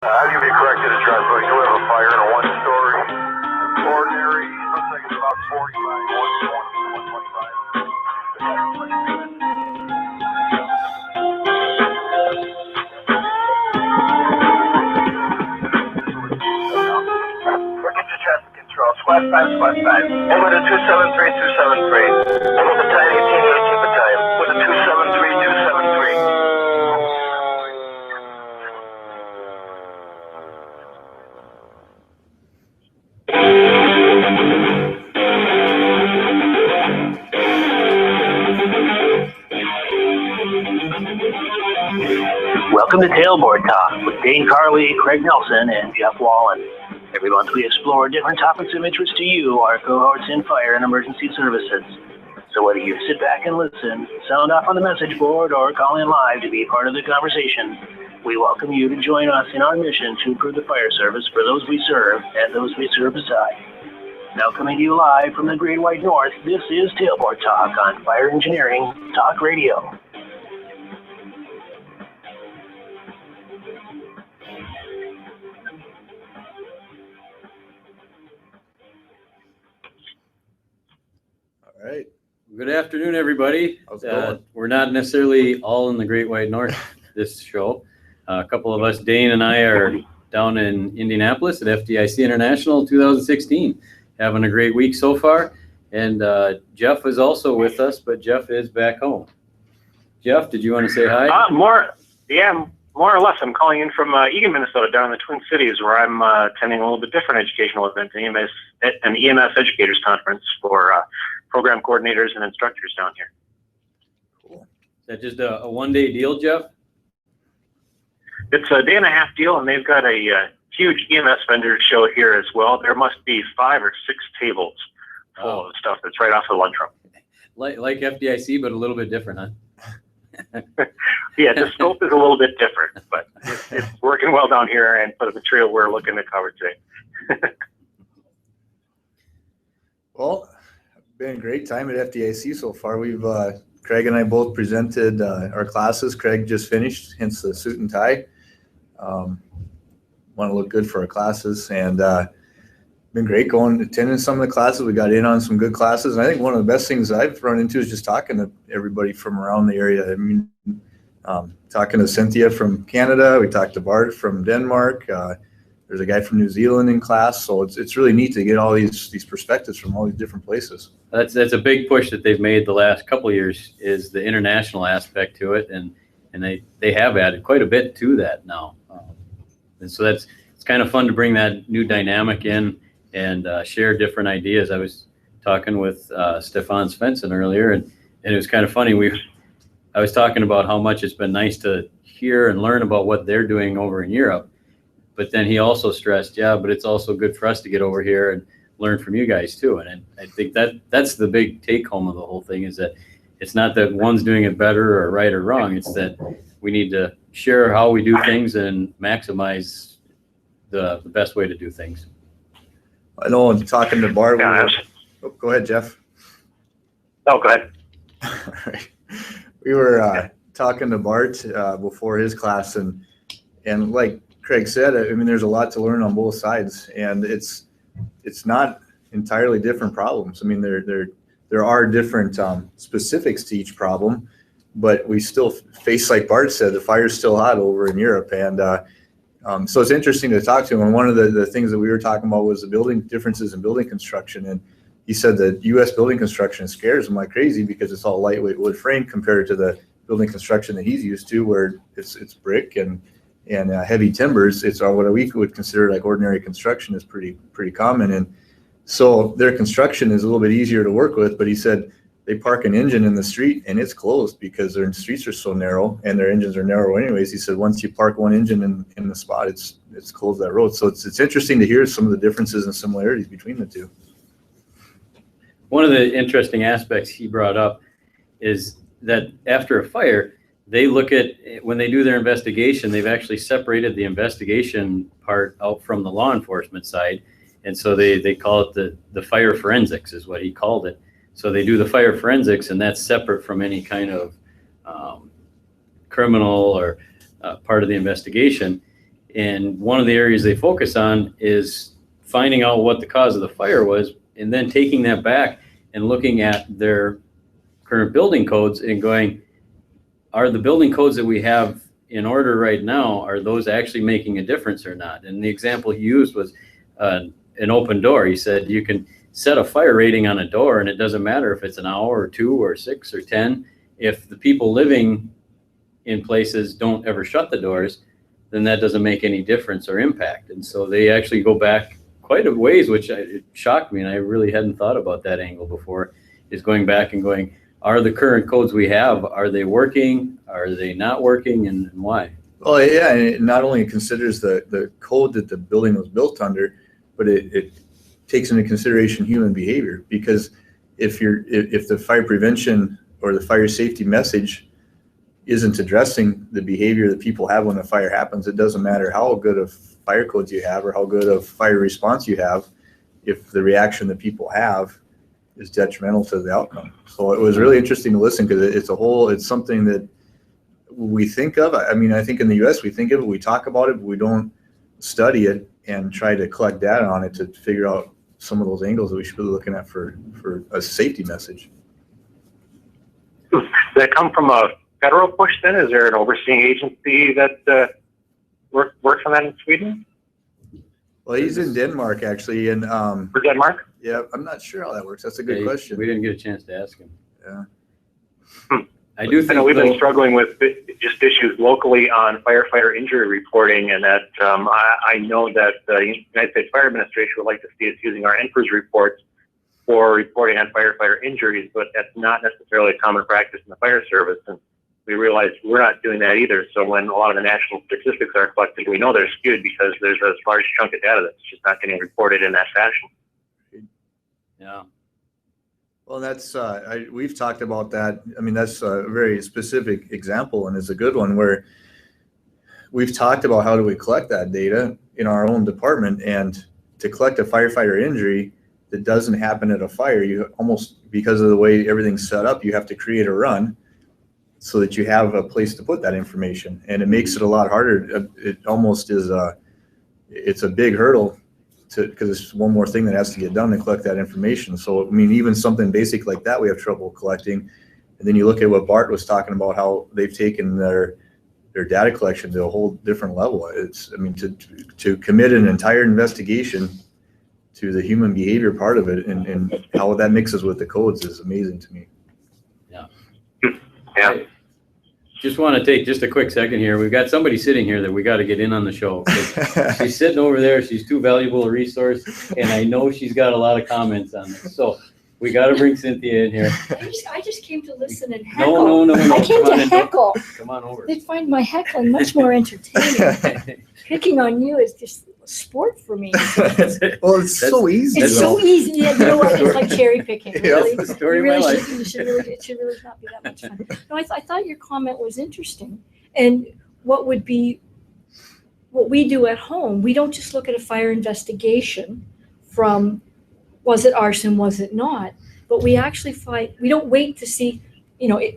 I'll give you a corrected address. So we do have a fire in a one-story ordinary. Looks like it's about 40 by 125. Get your traffic control. Squad 5, Squad 5. Over to 273, 273. Over the time 18, 18 battalion. With a 273, 273. Welcome to Tailboard Talk with Dane Carley, Craig Nelson, and Jeff Wallen. Every month we explore different topics of interest to you, our cohorts in fire and emergency services. So whether you sit back and listen, sound off on the message board, or call in live to be part of the conversation, we welcome you to join us in our mission to improve the fire service for those we serve and those we serve beside. Now coming to you live from the Great White North, this is Tailboard Talk on Fire Engineering Talk Radio. All right. Good afternoon, everybody. How's it going? We're not necessarily all in the Great White North this show. A couple of us, Dane and I, are down in Indianapolis at FDIC International 2016. Having a great week so far. And Jeff is also with us, but Jeff is back home. Jeff, did you want to say hi? More or less. I'm calling in from Eagan, Minnesota, down in the Twin Cities, where I'm attending a little bit different educational event, an EMS Educators Conference for program coordinators and instructors down here. Cool. Is that just a one-day deal, Jeff? It's a day and a half deal, and they've got a huge EMS vendor show here as well. There must be 5 or 6 tables full of stuff that's right off the lunchroom. Like FDIC, but a little bit different, huh? Yeah, the scope is a little bit different, but it's working well down here and for the material we're looking to cover today. Well, been a great time at FDIC so far. We've Craig and I both presented our classes. Craig just finished, hence the suit and tie. Want to look good for our classes, and been great attending some of the classes. We got in on some good classes, and I think one of the best things I've run into is just talking to everybody from around the area. I mean, talking to Cynthia from Canada, we talked to Bart from Denmark. There's a guy from New Zealand in class, so it's really neat to get all these perspectives from all these different places. That's a big push that they've made the last couple of years, is the international aspect to it, and they have added quite a bit to that now. And so it's kind of fun to bring that new dynamic in and share different ideas. I was talking with Stefan Svensson earlier, and it was kind of funny. I was talking about how much it's been nice to hear and learn about what they're doing over in Europe. But then he also stressed, but it's also good for us to get over here and learn from you guys too. And I think that's the big take home of the whole thing, is that it's not that one's doing it better or right or wrong. It's that we need to share how we do things and maximize the best way to do things. I know, I'm talking to Bart. Go ahead, Jeff. Oh, go ahead. All right. We were talking to Bart before his class, and like Craig said, I mean, there's a lot to learn on both sides, and it's not entirely different problems. I mean, there are different specifics to each problem, but we still face, like Bart said, the fire's still hot over in Europe, and so it's interesting to talk to him. And one of the things that we were talking about was the building differences in building construction, and he said that U.S. building construction scares him like crazy because it's all lightweight wood frame compared to the building construction that he's used to, where it's brick and heavy timbers. It's what we would consider like ordinary construction is pretty common, and so their construction is a little bit easier to work with. But he said they park an engine in the street and it's closed because their streets are so narrow and their engines are narrow anyways. He said once you park one engine in the spot, it's closed that road. So it's interesting to hear some of the differences and similarities between the two. One of the interesting aspects he brought up is that after a fire, they look at, when they do their investigation, they've actually separated the investigation part out from the law enforcement side. And so they call it the fire forensics is what he called it. So they do the fire forensics, and that's separate from any kind of criminal or part of the investigation. And one of the areas they focus on is finding out what the cause of the fire was, and then taking that back and looking at their current building codes and going, are the building codes that we have in order right now, are those actually making a difference or not? And the example he used was an open door. He said you can set a fire rating on a door, and it doesn't matter if it's an hour or 2 or 6 or 10. If the people living in places don't ever shut the doors, then that doesn't make any difference or impact. And so they actually go back quite a ways, which it shocked me, and I really hadn't thought about that angle before, is going back and going, are the current codes we have, are they working? Are they not working, and why? Oh yeah, and it not only considers the code that the building was built under, but it takes into consideration human behavior. Because if the fire prevention or the fire safety message isn't addressing the behavior that people have when a fire happens, it doesn't matter how good of fire codes you have or how good of fire response you have, if the reaction that people have is detrimental to the outcome. So it was really interesting to listen, because it's something that we think of. I mean, I think in the US we think of it, we talk about it, but we don't study it and try to collect data on it to figure out some of those angles that we should be looking at for a safety message. Does that come from a federal push then? Is there an overseeing agency that works on that in Sweden? Well, he's in Denmark actually, and For Denmark? yeah, I'm not sure how that works. That's a good question. We didn't get a chance to ask him. Yeah. I do think I know we've been struggling with just issues locally on firefighter injury reporting, and that I know that the United States Fire Administration would like to see us using our NFIRS reports for reporting on firefighter injuries, but that's not necessarily a common practice in the fire service. And we realized we're not doing that either. So when a lot of the national statistics are collected, we know they're skewed because there's a large chunk of data that's just not getting reported in that fashion. Yeah. Well, that's we've talked about that. I mean, that's a very specific example, and it's a good one where we've talked about how do we collect that data in our own department. And to collect a firefighter injury that doesn't happen at a fire, you almost, because of the way everything's set up, you have to create a run so that you have a place to put that information, and it makes it a lot harder. It almost is it's a big hurdle because it's one more thing that has to get done to collect that information. So I mean, even something basic like that we have trouble collecting. And then you look at what Bart was talking about, how they've taken their data collection to a whole different level. It's, I mean, to commit an entire investigation to the human behavior part of it and how that mixes with the codes is amazing to me. Yeah. Yeah. I just want to take just a quick second here. We've got somebody sitting here that we got to get in on the show. She's sitting over there. She's too valuable a resource, and I know she's got a lot of comments on this. So we got to bring Cynthia in here. I just came to listen and heckle. No. I came to heckle. Come on over. They'd find my heckling much more entertaining. Picking on you is just sport for me. Well, it's so easy. It's so easy. Yeah, you know what? It's like cherry picking. Yeah, Really. that's the story of my life. It should really not be that much fun. No, I thought your comment was interesting. And what we do at home, we don't just look at a fire investigation from was it arson, was it not? But we actually we don't wait to see,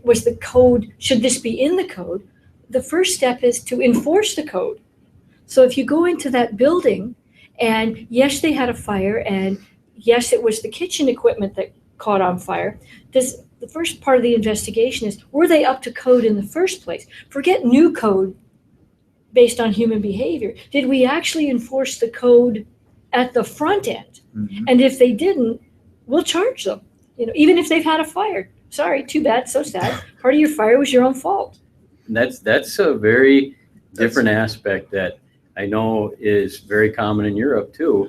was the code, should this be in the code? The first step is to enforce the code. So if you go into that building and yes, they had a fire and yes, it was the kitchen equipment that caught on fire, the first part of the investigation is, were they up to code in the first place? Forget new code based on human behavior. Did we actually enforce the code at the front end? Mm-hmm. And if they didn't, we'll charge them. Even if they've had a fire. Sorry, too bad, so sad. Part of your fire was your own fault. That's a very different aspect that I know is very common in Europe too,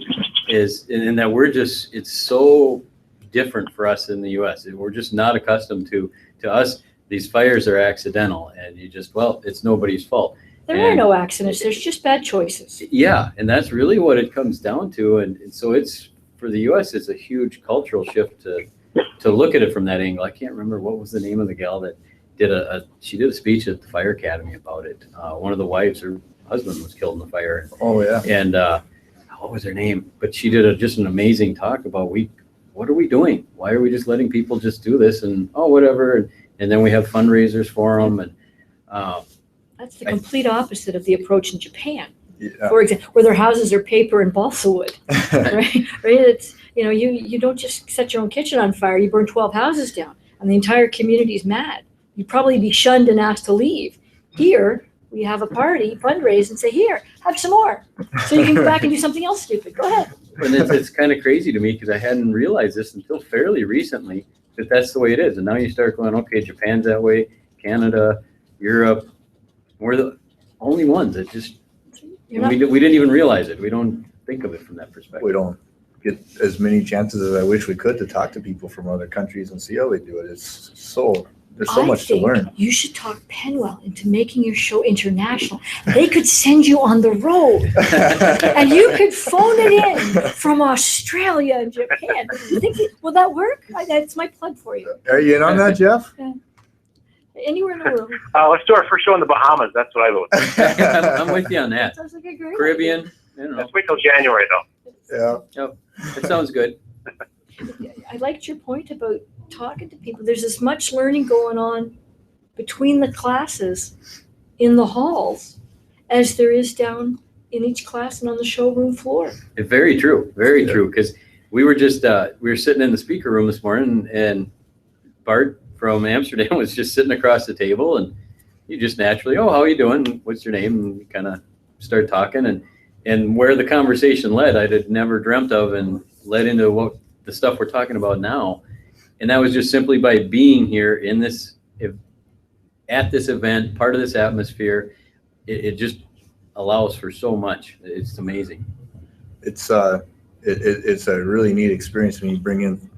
is in that it's so different for us in the US. We're just not accustomed to us. These fires are accidental and it's nobody's fault. There are no accidents. There's just bad choices. Yeah. And that's really what it comes down to. And so it's, for the US, it's a huge cultural shift to look at it from that angle. I can't remember what was the name of the gal that she did a speech at the fire academy about it. One of the wives, her husband was killed in the fire. Oh yeah. And what was her name? But she did just an amazing talk about what are we doing? Why are we just letting people just do this and whatever? And then we have fundraisers for them. And that's the complete opposite of the approach in Japan. Yeah. for example, where their houses are paper and balsa wood, right? It's, you don't just set your own kitchen on fire, you burn 12 houses down, and the entire community is mad. You'd probably be shunned and asked to leave. Here, we have a party, fundraise, and say, here, have some more. So you can go back and do something else stupid. Go ahead. And it's kind of crazy to me because I hadn't realized this until fairly recently, that that's the way it is. And now you start going, okay, Japan's that way, Canada, Europe, we're the only ones that just, we didn't even realize it. We don't think of it from that perspective. We don't get as many chances as I wish we could to talk to people from other countries and see how they do it. There's so much to learn. You should talk Penwell into making your show international. They could send you on the road, and you could phone it in from Australia and Japan. You think, will that work? That's my plug for you. Are you in on that, Jeff? Anywhere in the world. Let's do our first show in the Bahamas. That's what I vote. I'm with you on that. Sounds like a great Caribbean, I don't know. Let's wait till January, though. Yeah. That sounds good. I liked your point about talking to people. There's as much learning going on between the classes in the halls as there is down in each class and on the showroom floor. Very true. Very true. Because we were just, we were sitting in the speaker room this morning, and Bart from Amsterdam was just sitting across the table, and you just naturally, oh, how are you doing? What's your name? And you kind of start talking, and where the conversation led, I had never dreamt of, and led into what the stuff we're talking about now. And that was just simply by being here in this, at this event, part of this atmosphere. It just allows for so much. It's amazing. It's a really neat experience when you bring in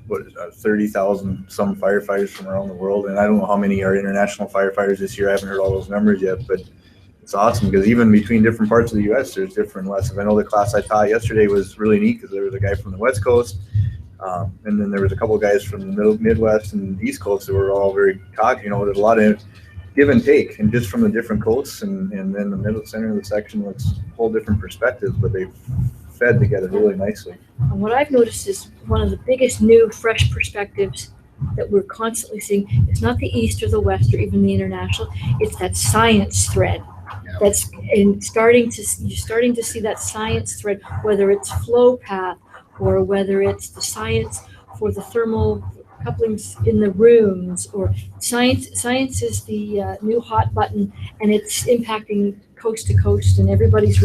30,000 some firefighters from around the world, and I don't know how many are international firefighters this year. I haven't heard all those numbers yet, but it's awesome because even between different parts of the U.S., there's different lessons. I know the class I taught yesterday was really neat because there was a guy from the West Coast, and then there was a couple of guys from the Midwest and East Coast that were all very talking. There's a lot of give and take, and just from the different coasts, and then the middle center of the section looks whole different perspectives, but they fed together really nicely. And what I've noticed is one of the biggest new, fresh perspectives that we're constantly seeing. It's not the East or the West or even the international. It's that science thread. That's you're starting to see that science thread, whether it's flow path or whether it's the science for the thermal couplings in the rooms, or science is the new hot button, and it's impacting coast to coast, and everybody's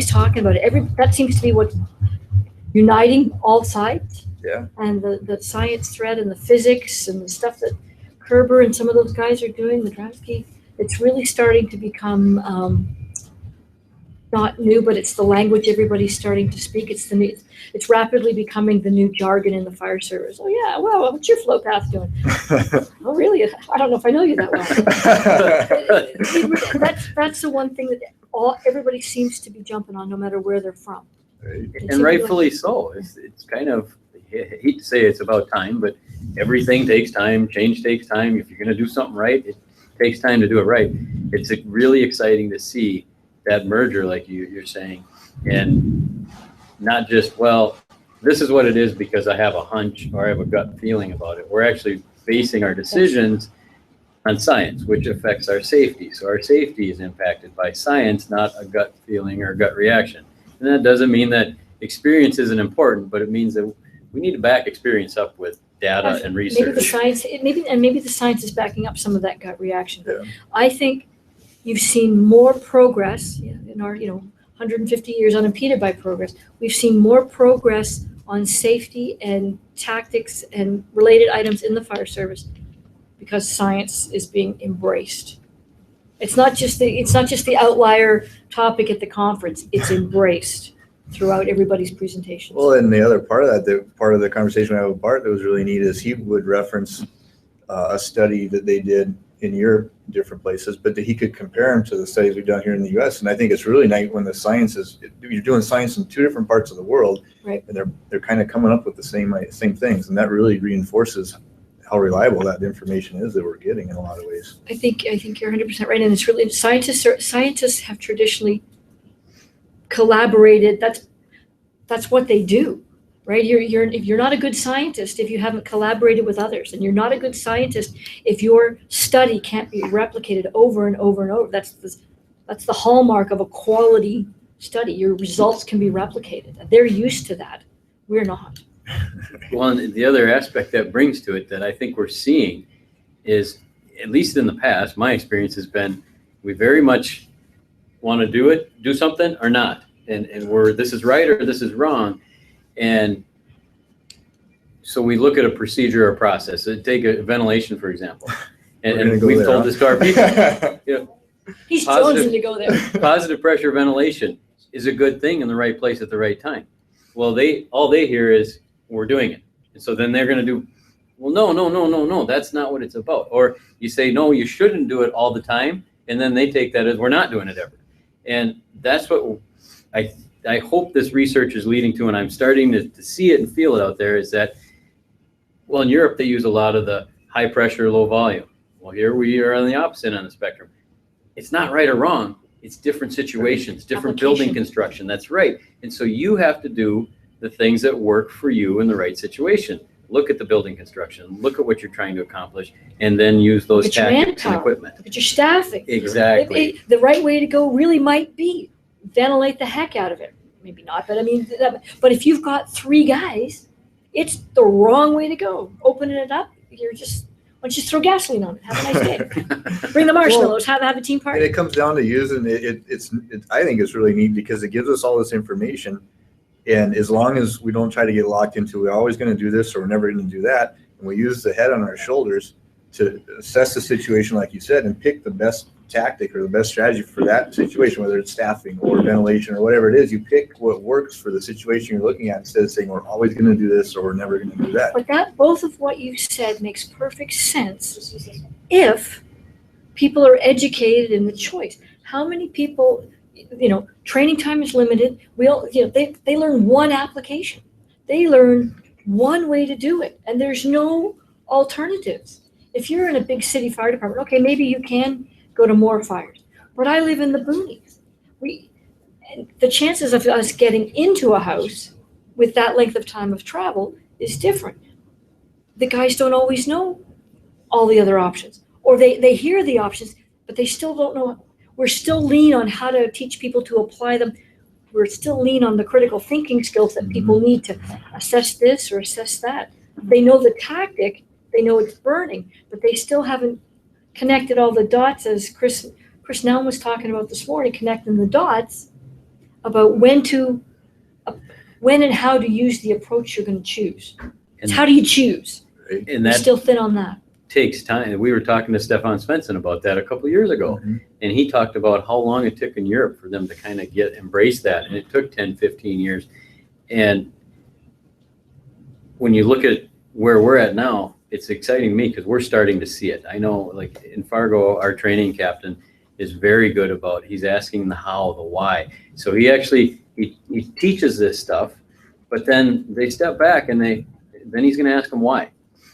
talking about it. That seems to be what's uniting all sides. Yeah. And the science thread and the physics and the stuff that Kerber and some of those guys are doing, the Dravsky, it's really starting to become not new, but it's the language everybody's starting to speak. It's rapidly becoming the new jargon in the fire service. Oh yeah, well, what's your flow path doing? Oh really? I don't know if I know you that well. That's the one thing that everybody seems to be jumping on, no matter where they're from. And rightfully so. It's kind of, I hate to say it's about time, but everything takes time. Change takes time. If you're going to do something right, it takes time to do it right. It's really exciting to see that merger, like you're saying, and not just, well, this is what it is because I have a hunch or I have a gut feeling about it. We're actually basing our decisions on science, which affects our safety. So our safety is impacted by science, not a gut feeling or gut reaction. And that doesn't mean that experience isn't important, but it means that we need to back experience up with data and research. Maybe the science is backing up some of that gut reaction. Yeah. I think you've seen more progress in our 150 years unimpeded by progress. We've seen more progress on safety and tactics and related items in the fire service because science is being embraced. It's not just the outlier topic at the conference. It's embraced throughout everybody's presentations. Well, and the other part of that, the part of the conversation I had with Bart that was really neat is he would reference a study that they did in Europe, different places, but that he could compare them to the studies we've done here in the U.S. And I think it's really nice when the science is, you're doing science in two different parts of the world, right? And they're kind of coming up with the same things, and that really reinforces how reliable that information is that we're getting in a lot of ways. I think you're 100% right, and it's really scientists have traditionally collaborated. That's what they do, right? If you're not a good scientist if you haven't collaborated with others, and you're not a good scientist if your study can't be replicated over and over and over. That's That's the hallmark of a quality study. Your results can be replicated. They're used to that. We're not. Well, and the other aspect that brings to it that I think we're seeing is, at least in the past, my experience has been, we very much want to do something or not. And this is right or this is wrong. And so we look at a procedure or process. So take a ventilation, for example. And we've told this to our people. You know, He's chosen to go there. Positive pressure ventilation is a good thing in the right place at the right time. Well, all they hear is, we're doing it. And so then they're going to do, well, no, that's not what it's about. Or you say, no, you shouldn't do it all the time. And then they take that as, we're not doing it ever. And that's what I hope this research is leading to, and I'm starting to see it and feel it out there, is that, well, in Europe, they use a lot of the high pressure, low volume. Well, here we are on the opposite end of the spectrum. It's not right or wrong. It's different situations, different building construction. That's right. And so you have to do the things that work for you in the right situation. Look at the building construction, look at what you're trying to accomplish, and then use those tactics and equipment. Look at your staffing. Exactly. The right way to go really might be ventilate the heck out of it. Maybe not, but I mean, but if you've got 3 guys, it's the wrong way to go. Opening it up, why don't you throw gasoline on it? Have a nice day. Bring the marshmallows. Have a team party. And it comes down to using it. I think it's really neat because it gives us all this information. And as long as we don't try to get locked into, we're always going to do this or we're never going to do that, and we use the head on our shoulders to assess the situation, like you said, and pick the best tactic or the best strategy for that situation, whether it's staffing or ventilation or whatever it is, you pick what works for the situation you're looking at instead of saying we're always going to do this or we're never going to do that. But both of what you said makes perfect sense if people are educated in the choice. How many people, training time is limited. They learn one application. They learn one way to do it, and there's no alternatives. If you're in a big city fire department, okay, maybe you can go to more fires. But I live in the boonies. The chances of us getting into a house with that length of time of travel is different. The guys don't always know all the other options, or they hear the options, but they still don't know. We're still lean on how to teach people to apply them. We're still lean on the critical thinking skills that people need to assess this or assess that. They know the tactic, they know it's burning, but they still haven't connected all the dots, as Chris Nelm was talking about this morning, connecting the dots about when and how to use the approach you're going to choose. It's how do you choose? And We're still thin on that. Takes time. We were talking to Stefan Svensson about that a couple of years ago, and he talked about how long it took in Europe for them to kind of embrace that, and it took 10, 15 years. And when you look at where we're at now, it's exciting to me because we're starting to see it. I know, like in Fargo, our training captain is very good about, he's asking the how, the why. So he teaches this stuff, but then they step back and then he's going to ask them why.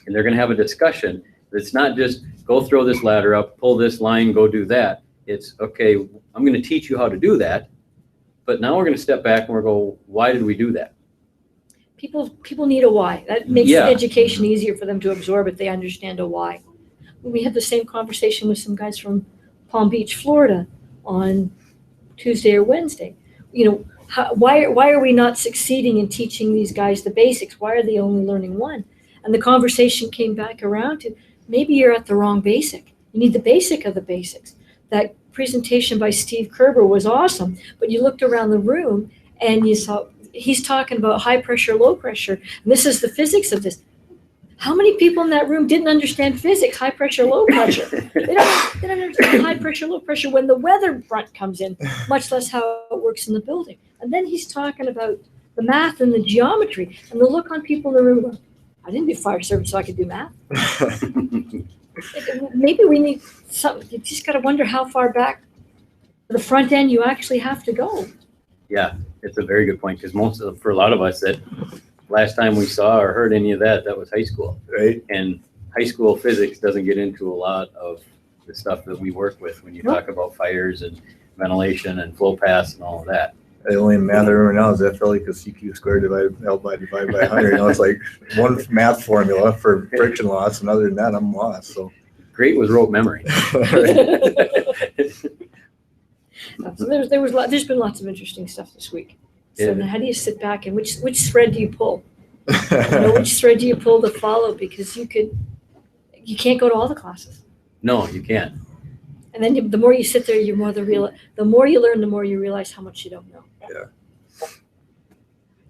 And they're going to have a discussion. It's not just go throw this ladder up, pull this line, go do that. It's, okay, I'm going to teach you how to do that, but now we're going to step back and we're going, why did we do that? People need a why. That makes the education easier for them to absorb if they understand a why. We had the same conversation with some guys from Palm Beach, Florida on Tuesday or Wednesday. Why are we not succeeding in teaching these guys the basics? Why are they only learning one? And the conversation came back around to, maybe you're at the wrong basic. You need the basic of the basics. That presentation by Steve Kerber was awesome, but you looked around the room and you saw he's talking about high pressure, low pressure, and this is the physics of this. How many people in that room didn't understand physics, high pressure, low pressure? They don't understand high pressure, low pressure when the weather front comes in, much less how it works in the building. And then he's talking about the math and the geometry, and the look on people in the room. I didn't do fire service so I could do math. Maybe we need something. You just got to wonder how far back the front end you actually have to go. Yeah, it's a very good point, because for a lot of us, that last time we saw or heard any of that was high school. Right. And high school physics doesn't get into a lot of the stuff that we work with when you talk about fires and ventilation and flow paths and all of that. The only math I remember now is F.O.O.L.S equals CQ squared divided by 100. It's like one math formula for friction loss, and other than that, I'm lost. So great was rote memory. So there's been lots of interesting stuff this week. So Yeah. now how do you sit back and which thread do you pull? Which thread do you pull to follow? Because you can't go to all the classes. No, you can't. And then the more you sit there, the more you learn, the more you realize how much you don't know. Yeah.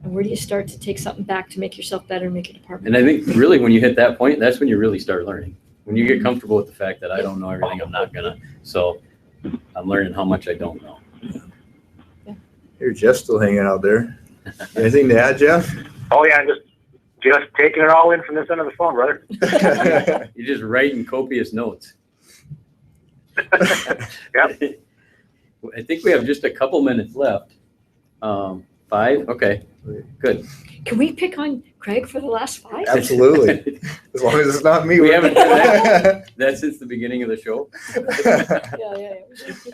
And where do you start to take something back to make yourself better and make your department? And I think really when you hit that point, that's when you really start learning. When you get comfortable with the fact that I don't know everything, I'm not gonna. So I'm learning how much I don't know. Here's Jeff still hanging out there. Anything to add, Jeff? Oh yeah, I'm just taking it all in from this end of the phone, brother. You're just writing copious notes. Yep. I think we have just a couple minutes left. 5? Okay, good. Can we pick on Craig for the last 5? Absolutely. As long as it's not me. We haven't done that since the beginning of the show. Yeah.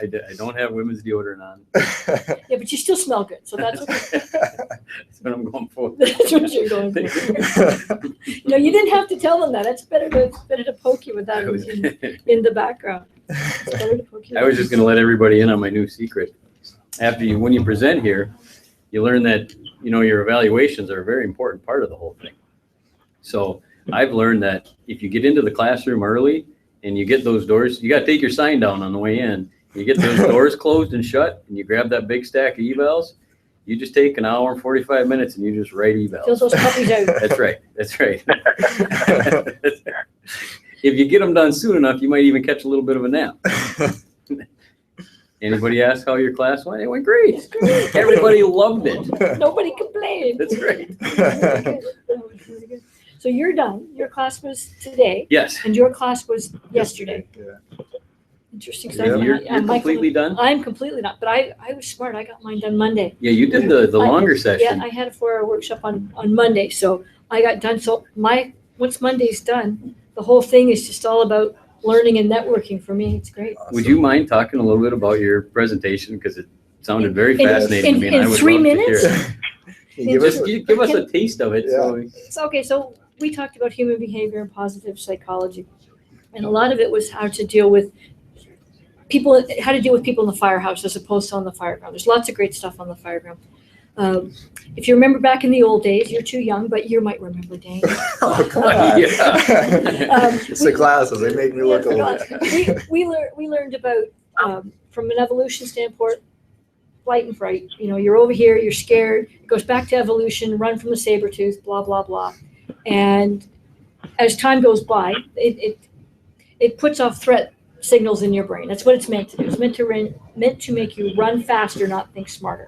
I don't have women's deodorant on. Yeah, but you still smell good, so that's okay. That's what I'm going for. That's what you're going for. No, you didn't have to tell them that. It's better to poke you with that in the background. It's better to poke you. I was just going to let everybody in on my new secret. When you present here, you learn that, your evaluations are a very important part of the whole thing. So I've learned that if you get into the classroom early and you get those doors, you got to take your sign down on the way in. You get those doors closed and shut and you grab that big stack of evals. You just take an hour and 45 minutes and you just write evals. Fill those puppies out. That's right. If you get them done soon enough, you might even catch a little bit of a nap. Anybody ask how your class went? It went great. It's great. Everybody loved it. Nobody complained. That's great. That was really good. So you're done. Your class was today. Yes. And your class was yesterday. Yeah. Interesting Yeah, stuff. you're I'm completely done? I'm completely done. But I was smart. I got mine done Monday. Yeah, you did the longer session. Yeah, I had a 4-hour workshop on Monday. So I got done. So once Monday's done, the whole thing is just all about learning and networking for me. It's great. Would you mind talking a little bit about your presentation? Because it sounded very fascinating to me. and I In would 3 love to minutes? hear it. Just give us a taste of it. Yeah. So we talked about human behavior and positive psychology. And a lot of it was how to deal with people in the firehouse as opposed to on the fireground. There's lots of great stuff on the fireground. If you remember back in the old days, you're too young, but you might remember, Dane. Oh, come on. Yeah. It's the classes. They make me look old. We learned about, from an evolution standpoint, flight and fright. You're over here, you're scared. It goes back to evolution, run from the saber tooth, blah, blah, blah. And as time goes by, it puts off threat signals in your brain. That's what it's meant to do. It's meant to make you run faster, not think smarter.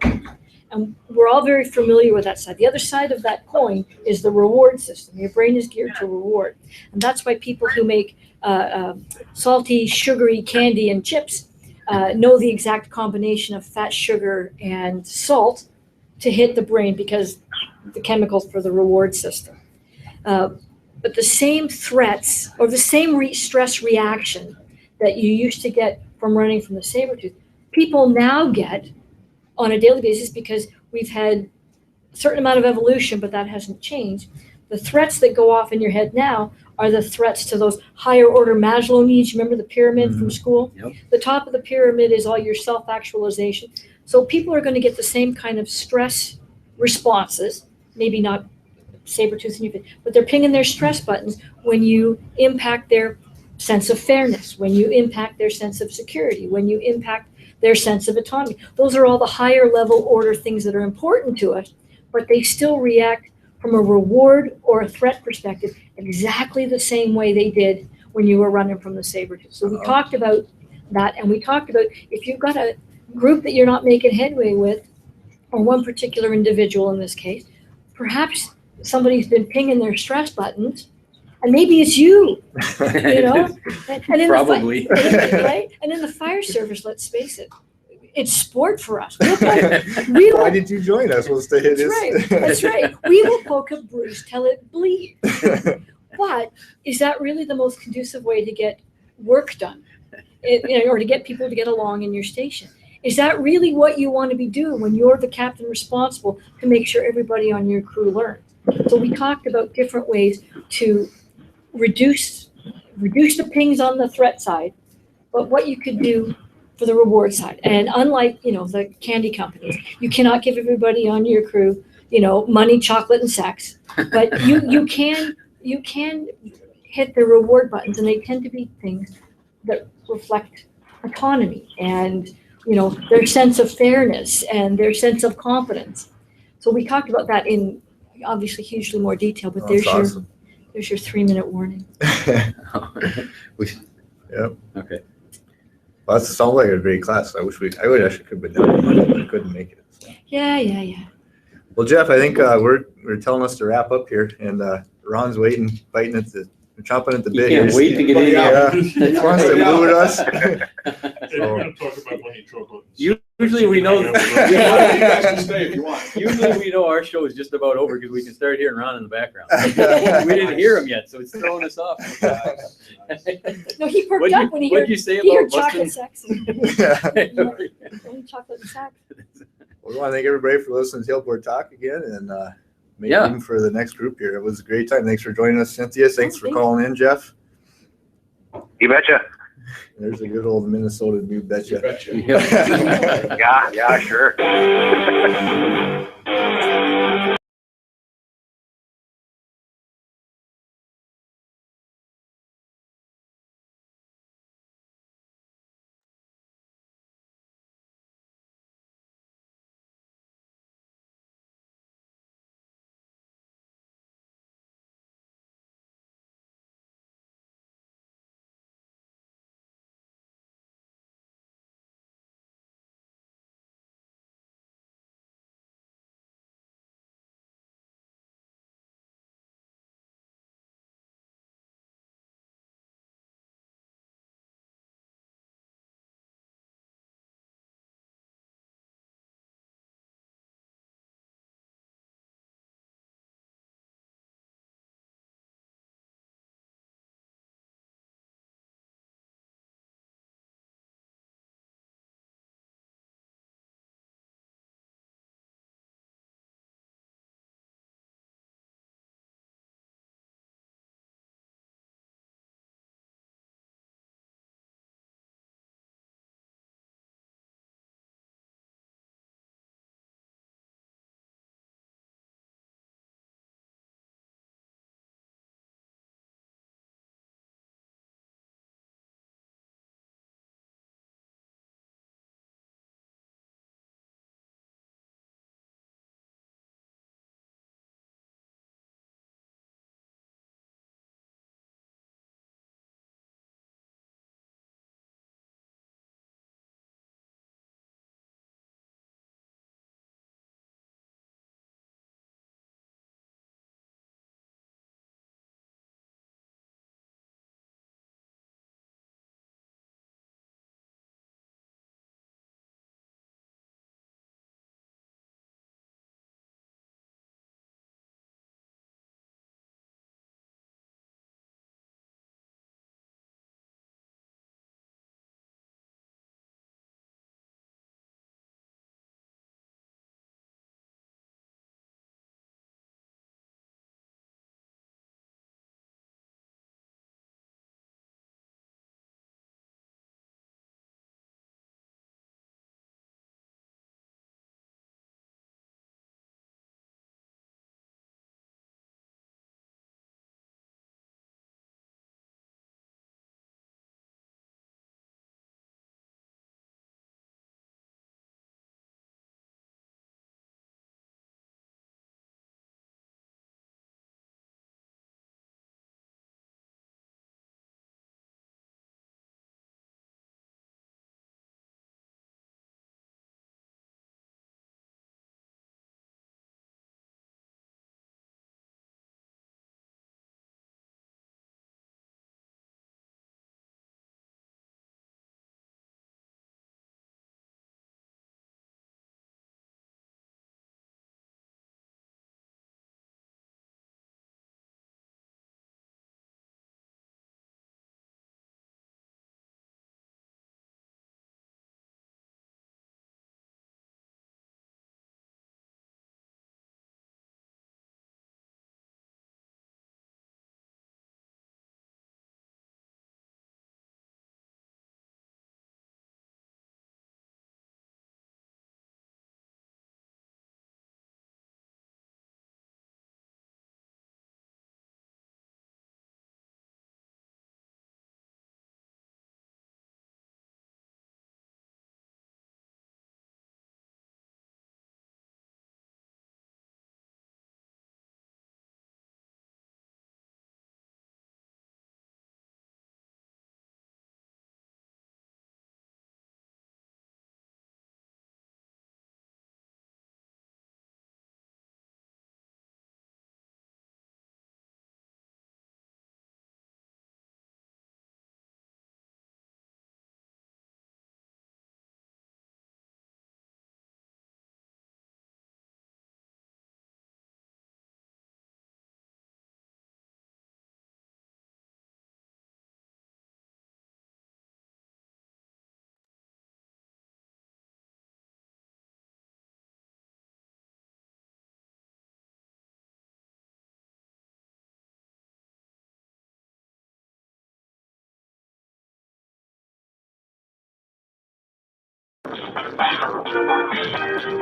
And we're all very familiar with that side. The other side of that coin is the reward system. Your brain is geared to reward. And that's why people who make salty, sugary candy and chips know the exact combination of fat, sugar, and salt to hit the brain because the chemicals for the reward system. But the same threats or the same stress reaction that you used to get from running from the saber tooth, people now get on a daily basis because we've had a certain amount of evolution, but that hasn't changed. The threats that go off in your head now are the threats to those higher order Maslow needs. You remember the pyramid from school? Yep. The top of the pyramid is all your self-actualization. So people are going to get the same kind of stress responses, maybe not saber-tooth in your face, but they're pinging their stress buttons when you impact their sense of fairness, when you impact their sense of security, when you impact their sense of autonomy. Those are all the higher level order things that are important to us, but they still react from a reward or a threat perspective exactly the same way they did when you were running from the saber tooth. So we talked about that, and we talked about if you've got a group that you're not making headway with, or one particular individual in this case, perhaps somebody's been pinging their stress buttons, and maybe it's you, And in Probably. right? And in the fire service, let's face it, it's sport for us. Why did you join us? Was to hit That's right. We will poke a bruise till it bleeds. But is that really the most conducive way to get work done, or to get people to get along in your station? Is that really what you want to be doing when you're the captain responsible to make sure everybody on your crew learns? So we talked about different ways to reduce the pings on the threat side, but what you could do for the reward side. And unlike, the candy companies, you cannot give everybody on your crew, money, chocolate, and sex. But you can hit the reward buttons, and they tend to be things that reflect autonomy and, their sense of fairness and their sense of confidence. So we talked about that in obviously hugely more detail, but That's awesome. there's your 3-minute warning. Yep. Okay. Well, that sounds like a great class. I would actually could have been down, but I couldn't make it. So. Yeah. Well, Jeff, I think we're telling us to wrap up here, and Ron's chomping at the You bit. can't here. wait to get in Yeah, here. he wants to move at us. Hey, we're gonna talk about money chocolate. Usually we know. You guys can stay if you want. Usually we know our show is just about over because we can start hearing Ron in the background. We didn't hear him yet, so it's throwing us off. No, he perked What'd up when he What'd heard, you say he heard about chocolate busting? sex. Chocolate and sex. We want to thank everybody for listening to Tailboard Talk again, and maybe Yeah. even for the next group here. It was a great time. Thanks for joining us, Cynthia. Thanks for Thank calling in, Jeff. You betcha. There's a good old Minnesota you betcha. Betcha. Yeah, sure.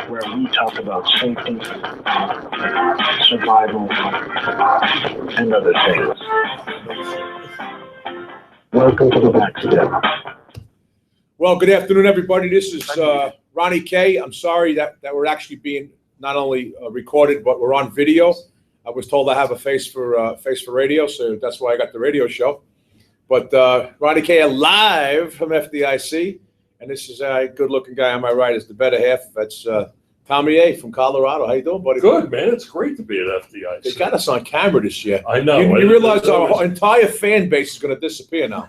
where we talk about safety, survival, and other things. Welcome to the backstep. Well, good afternoon, everybody. This is Ronnie K. I'm sorry that we're actually being not only recorded, but we're on video. I was told I have a face for radio, so that's why I got the radio show. But Ronnie K. live from FDIC, and this is a good-looking guy on my right is the better half. That's Tommy A. from Colorado. How you doing, buddy? Good, man. It's great to be at FDIC. They got us on camera this year. I know. You realize our entire fan base is going to disappear now.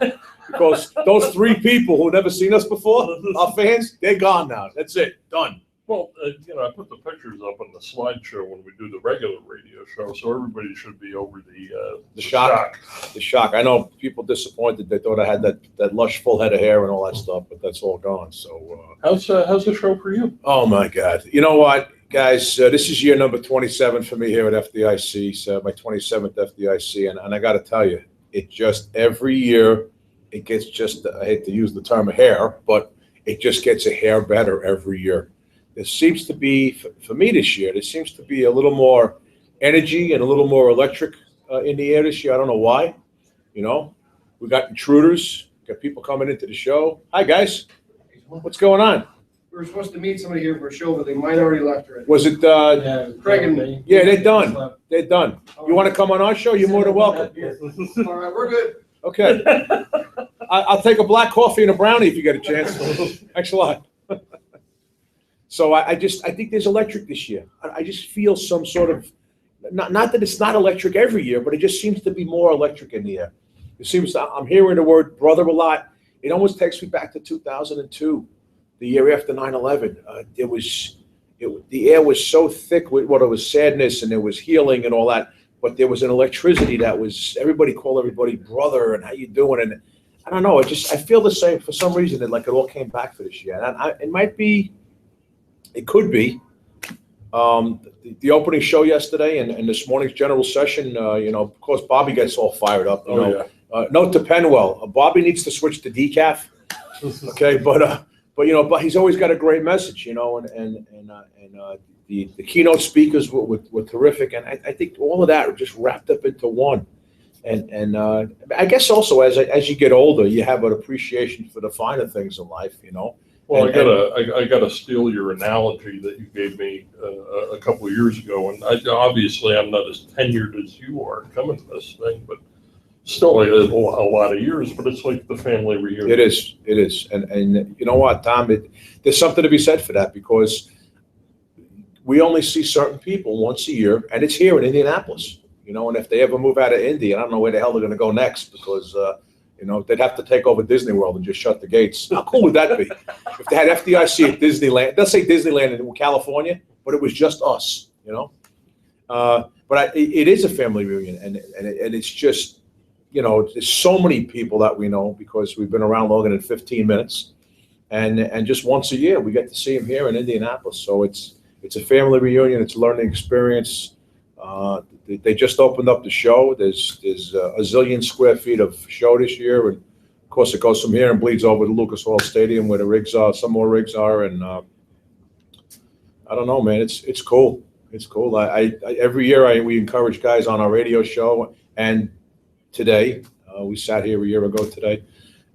Because those three people who never seen us before, our fans, they're gone now. That's it. Done. Well, I put the pictures up on the slideshow when we do the regular radio show, so everybody should be over the shock. The shock. I know people disappointed. They thought I had that lush, full head of hair and all that stuff, but that's all gone. So how's the show for you? Oh, my God. You know what, guys? This is year number 27 for me here at FDIC, so my 27th FDIC, and I got to tell you, it just every year, it gets just, I hate to use the term hair, but it just gets a hair better every year. There seems to be, for me this year, there seems to be a little more energy and a little more electric in the air this year. I don't know why. You know, we got intruders, got people coming into the show. Hi, guys. What's going on? We were supposed to meet somebody here for a show, but they might already left already. Was it? Craig and me. Yeah, they're done. They're done. You want to come on our show? You're more than welcome. All right, we're good. Okay. I'll take a black coffee and a brownie if you get a chance. Thanks a lot. So I think there's electric this year. I just feel some sort of, not that it's not electric every year, but it just seems to be more electric in the air. It seems I'm hearing the word brother a lot. It almost takes me back to 2002, the year after 9/11. The air was so thick with what it was sadness and there was healing and all that, but there was an electricity that was everybody called everybody brother and how you doing, and I don't know. I feel the same for some reason. That like it all came back for this year. And it might be. It could be the opening show yesterday and this morning's general session. Of course, Bobby gets all fired up. Note to Penwell, Bobby needs to switch to decaf. Okay, but he's always got a great message. And the keynote speakers were terrific, and I think all of that just wrapped up into one. And I guess also as you get older, you have an appreciation for the finer things in life. Well, I gotta steal your analogy that you gave me a couple of years ago, and obviously I'm not as tenured as you are coming to this thing, but still a lot of years. But it's like the family reunion. It is, and you know what, Tom? There's something to be said for that because we only see certain people once a year, and it's here in Indianapolis. And if they ever move out of Indy, I don't know where the hell they're going to go next because. They'd have to take over Disney World and just shut the gates. How cool would that be? If they had FDIC at Disneyland, let's say Disneyland in California, but it was just us, But it is a family reunion, and it's just, there's so many people that we know because we've been around longer than 15 minutes, and just once a year we get to see them here in Indianapolis. So it's a family reunion. It's a learning experience. They just opened up the show. There's a zillion square feet of show this year, and of course it goes from here and bleeds over to Lucas Oil Stadium where the rigs are. Some more rigs are, and I don't know, man. It's cool. It's cool. I every year we encourage guys on our radio show, and today we sat here a year ago today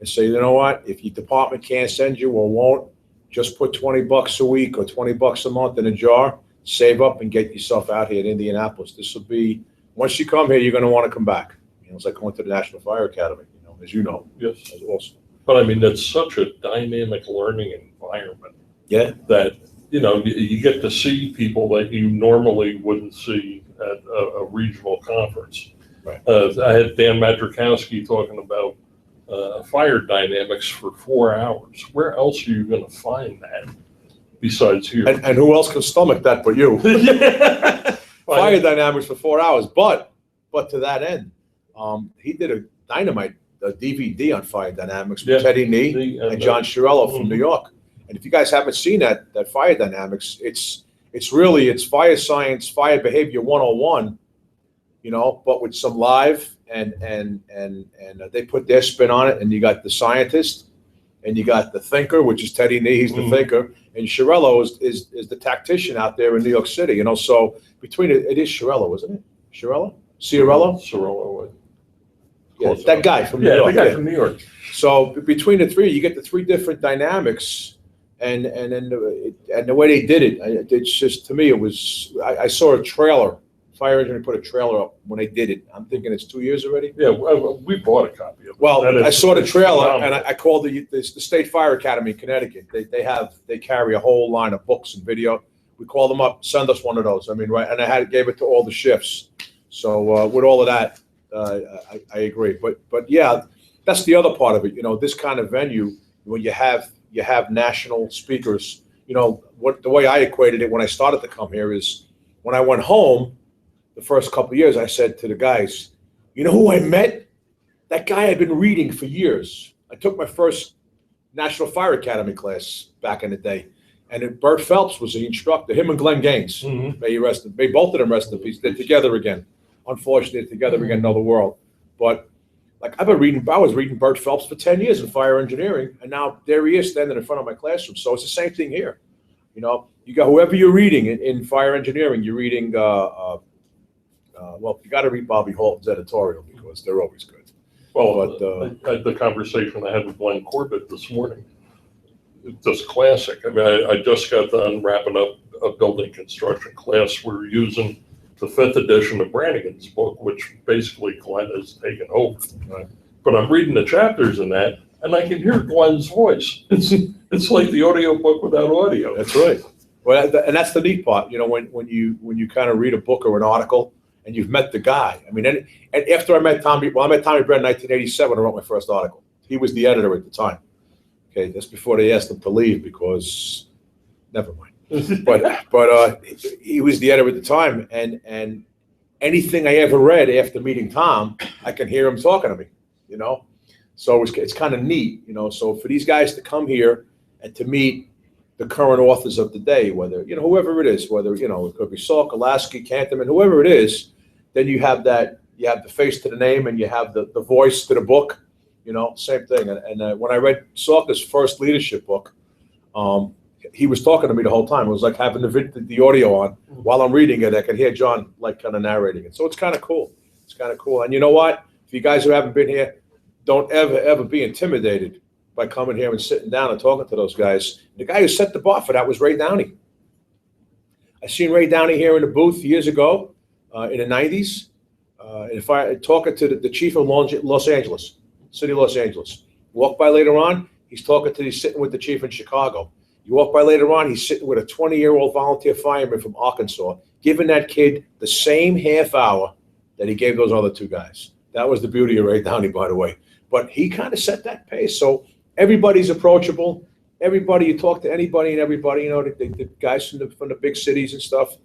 and say, you know what? If your department can't send you or won't, just put $20 a week or $20 a month in a jar. Save up and get yourself out here in Indianapolis. This will be, once you come here, you're going to want to come back. It's like going to the National Fire Academy, as you know. Yes. That's awesome. But I mean, it's such a dynamic learning environment. Yeah. That, you get to see people that you normally wouldn't see at a regional conference. Right. I had Dan Madrikowski talking about fire dynamics for 4 hours. Where else are you going to find that? Besides here. And who else can stomach that but you? Fire dynamics for 4 hours. But to that end, he did a DVD on fire dynamics with Teddy Nee and John Chiarello from New York. And if you guys haven't seen that fire dynamics, it's fire science, fire behavior 101, but with some live and they put their spin on it, and you got the scientist and you got the thinker, which is Teddy Nee, he's the thinker, and Chiarello is the tactician out there in New York City. So between it is Chiarello, isn't it? Ciarello? Yeah, that guy from New York. The guy from New York. So between the three, you get the three different dynamics, and then the way they did it, it's just, to me, it was. I saw a trailer. Fire engineer put a trailer up when they did it. I'm thinking it's 2 years already. Yeah, we bought a copy of it. Well, I saw the trailer, phenomenal. and I called the State Fire Academy in Connecticut. They carry a whole line of books and video. We called them up, send us one of those. I mean, right, and I gave it to all the shifts. So with all of that, I agree. But yeah, that's the other part of it. This kind of venue, when you have national speakers. The way I equated it when I started to come here is when I went home. The first couple of years, I said to the guys, you know who I met? That guy I'd been reading for years. I took my first National Fire Academy class back in the day, and Bert Phelps was the instructor, him and Glenn Gaines. May both of them rest in peace. They're together again. Unfortunately, they're together again in another world. But I was reading Bert Phelps for 10 years in fire engineering, and now there he is standing in front of my classroom. So it's the same thing here. You got whoever you're reading in fire engineering, you're reading well, you got to read Bobby Holton's editorial because they're always good. Well, the conversation I had with Glenn Corbett this morning, it's just classic. I mean, I just got done wrapping up a building construction class. We're using the 5th edition of Brannigan's book, which basically Glenn has taken over. Right. But I'm reading the chapters in that, and I can hear Glenn's voice. It's like the audio book without audio. That's right. Well, and that's the neat part. When you kind of read a book or an article, and you've met the guy. I mean, and after I met Tommy, I met Tommy Brett in 1987. I wrote my first article. He was the editor at the time. Okay, that's before they asked him to leave because, never mind. But he was the editor at the time, and anything I ever read after meeting Tom, I can hear him talking to me. So it's kind of neat. So for these guys to come here and to meet the current authors of the day, whether whoever it is, whether it could be Salk, Lasky, Canterman, whoever it is. Then you have the face to the name, and you have the voice to the book, same thing. And when I read Salker's first leadership book, he was talking to me the whole time. It was like having the audio on while I'm reading it. I could hear John kind of narrating it. So it's kind of cool. It's kind of cool. And you know what? If you guys who haven't been here, don't ever be intimidated by coming here and sitting down and talking to those guys. The guy who set the bar for that was Ray Downey. I seen Ray Downey here in the booth years ago. In the 90s, if I talking to the chief of Los Angeles, city of Los Angeles, walk by later on, he's sitting with the chief in Chicago. You walk by later on, he's sitting with a 20-year-old volunteer fireman from Arkansas, giving that kid the same half hour that he gave those other two guys. That was the beauty of Ray Downey, by the way. But he kind of set that pace. So everybody's approachable. Everybody, you talk to anybody and everybody, the guys from the big cities and stuff.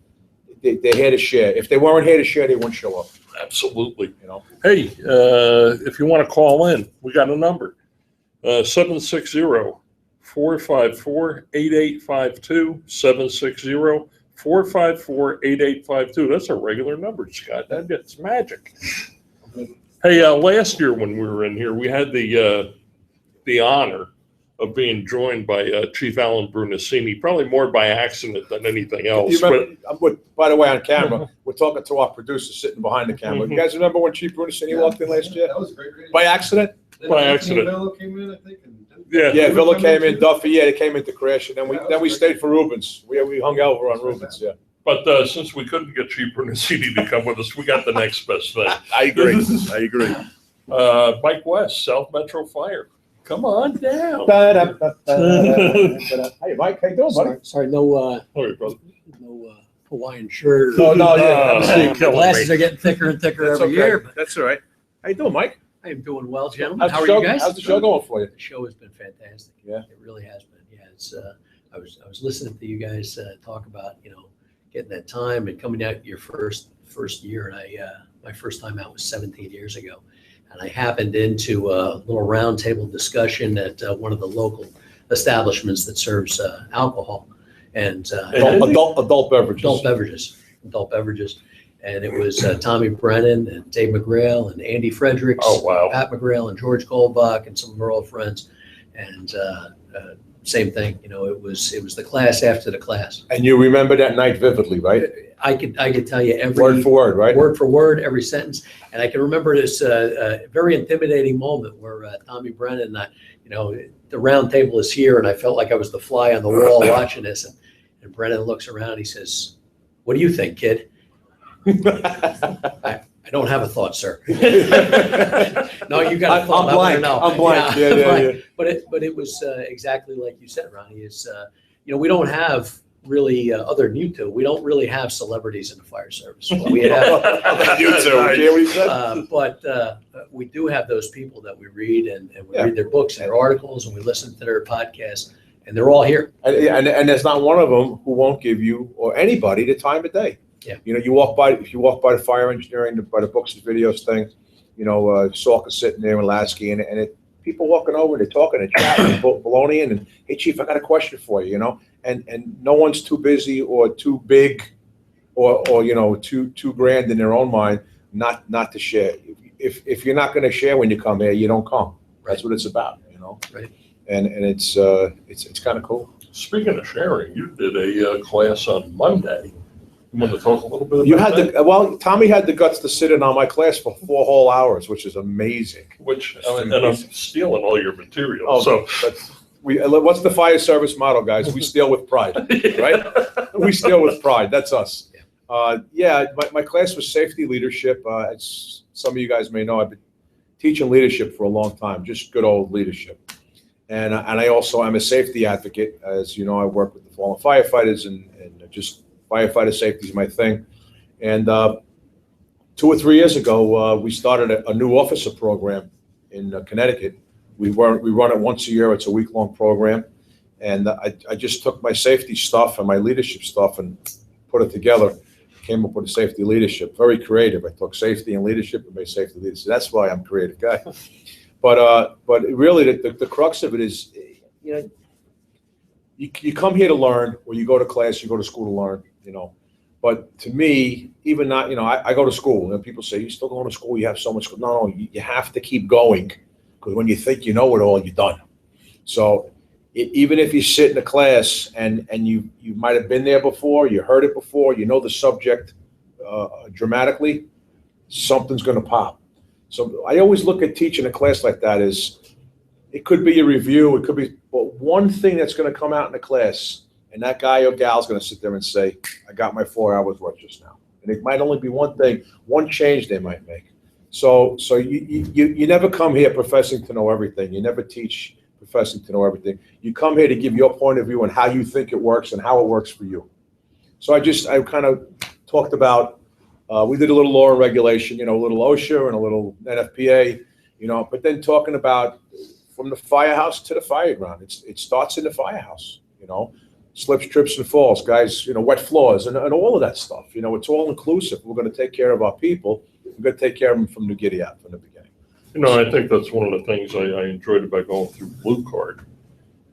They're here to share. If they weren't here to share, they wouldn't show up. Absolutely. Hey, if you want to call in, we got a number. 760-454-8852. 760-454-8852. That's a regular number, Scott. That's magic. Hey, last year when we were in here, we had the honor of being joined by Chief Alan Brunacini, probably more by accident than anything else. By the way, on camera, we're talking to our producer sitting behind the camera. You guys remember when Chief Brunacini walked in last year? That was great. By accident? By accident. Villa came in, I think. Yeah, Villa came in, Duffy, they came in to crash, and then we stayed for Rubens. We hung out over on Rubens, yeah. But since we couldn't get Chief Brunacini to come with us, we got the next best thing. I agree. Mike West, South Metro Fire. Come on down. Hey, Mike, how you doing, buddy? Sorry, no Hawaiian shirt. No, yeah. The glasses are getting thicker and thicker every year. But that's all right. How you doing, Mike? I am doing well, gentlemen. How are you guys? How's the show going for you? The show has been fantastic. Yeah, it really has been. Yeah, it's. I was listening to you guys talk about getting that time and coming out your first year, and my first time out was 17 years ago. And I happened into a little roundtable discussion at one of the local establishments that serves alcohol and adult beverages. Adult beverages. And it was Tommy Brennan and Dave McGrail and Andy Fredericks, oh, wow. Pat McGrail and George Goldbach and some of our old friends. And same thing, you know, it was the class after the class. And you remember that night vividly, right? I could tell you every Word for word, right? Word for word, every sentence. And I can remember this very intimidating moment where Tommy Brennan and I, you know, the round table is here, and I felt like I was the fly on the wall watching this. And Brennan looks around, he says, "What do you think, kid?" I don't have a thought, sir. No, you got a thought. I'm blank. I'm blank. Yeah. But it was exactly like you said, Ronnie. Is you know, we don't have really other than you two. We don't really have celebrities in the fire service. We have You two. but we do have those people that we read and we read their books and their articles and we listen to their podcasts, and they're all here. And there's not one of them who won't give you or anybody the time of day. Yeah. You know, if you walk by the fire engineering, by the books and videos thing, you know, Salk is sitting there and Lasky, and people walking over, they're talking and chatting, baloney, and hey, Chief, I got a question for you, you know, and no one's too busy or too big or you know, too grand in their own mind not to share. If you're not going to share when you come here, you don't come. That's what it's about, you know. Right. And it's kind of cool. Speaking of sharing, you did a class on Monday. You want to talk a little bit about You had that? well, Tommy had the guts to sit in on my class for 4 whole hours, which is amazing. And I'm stealing all your material. Oh, So what's the fire service motto, guys? We steal with pride, right? We steal with pride. That's us. My class was safety leadership. As some of you guys may know, I've been teaching leadership for a long time, just good old leadership. And I also am a safety advocate. As you know, I work with the fallen firefighters and just firefighter safety is my thing. And 2 or 3 years ago, we started a new officer program in Connecticut. We run it once a year. It's a week-long program. And I just took my safety stuff and my leadership stuff and put it together, came up with a safety leadership. Very creative. I took safety and leadership and made safety leadership. That's why I'm a creative guy. But really, the crux of it is, you know, you come here to learn, or you go to class, you go to school to learn, you know. But to me, even not, you know, I go to school, and people say, "You still going to school? You have so much." No, you have to keep going, because when you think you know it all, you're done. So even if you sit in a class and you might have been there before, you heard it before, you know the subject dramatically, something's going to pop. So I always look at teaching a class like that as, it could be a review, it could be, but one thing that's going to come out in the class, and that guy or gal is going to sit there and say, "I got my 4 hours worth just now." And it might only be one thing, one change they might make. So you never come here professing to know everything. You never teach professing to know everything. You come here to give your point of view on how you think it works and how it works for you. So I kind of talked about, we did a little law and regulation, you know, a little OSHA and a little NFPA, you know, but then talking about from the firehouse to the fire ground. It starts in the firehouse, you know, slips, trips, and falls, guys, you know, wet floors and all of that stuff. You know, it's all inclusive. We're going to take care of our people. We're going to take care of them from the giddy up, from the beginning. You know, I think that's one of the things I enjoyed about going through Blue Card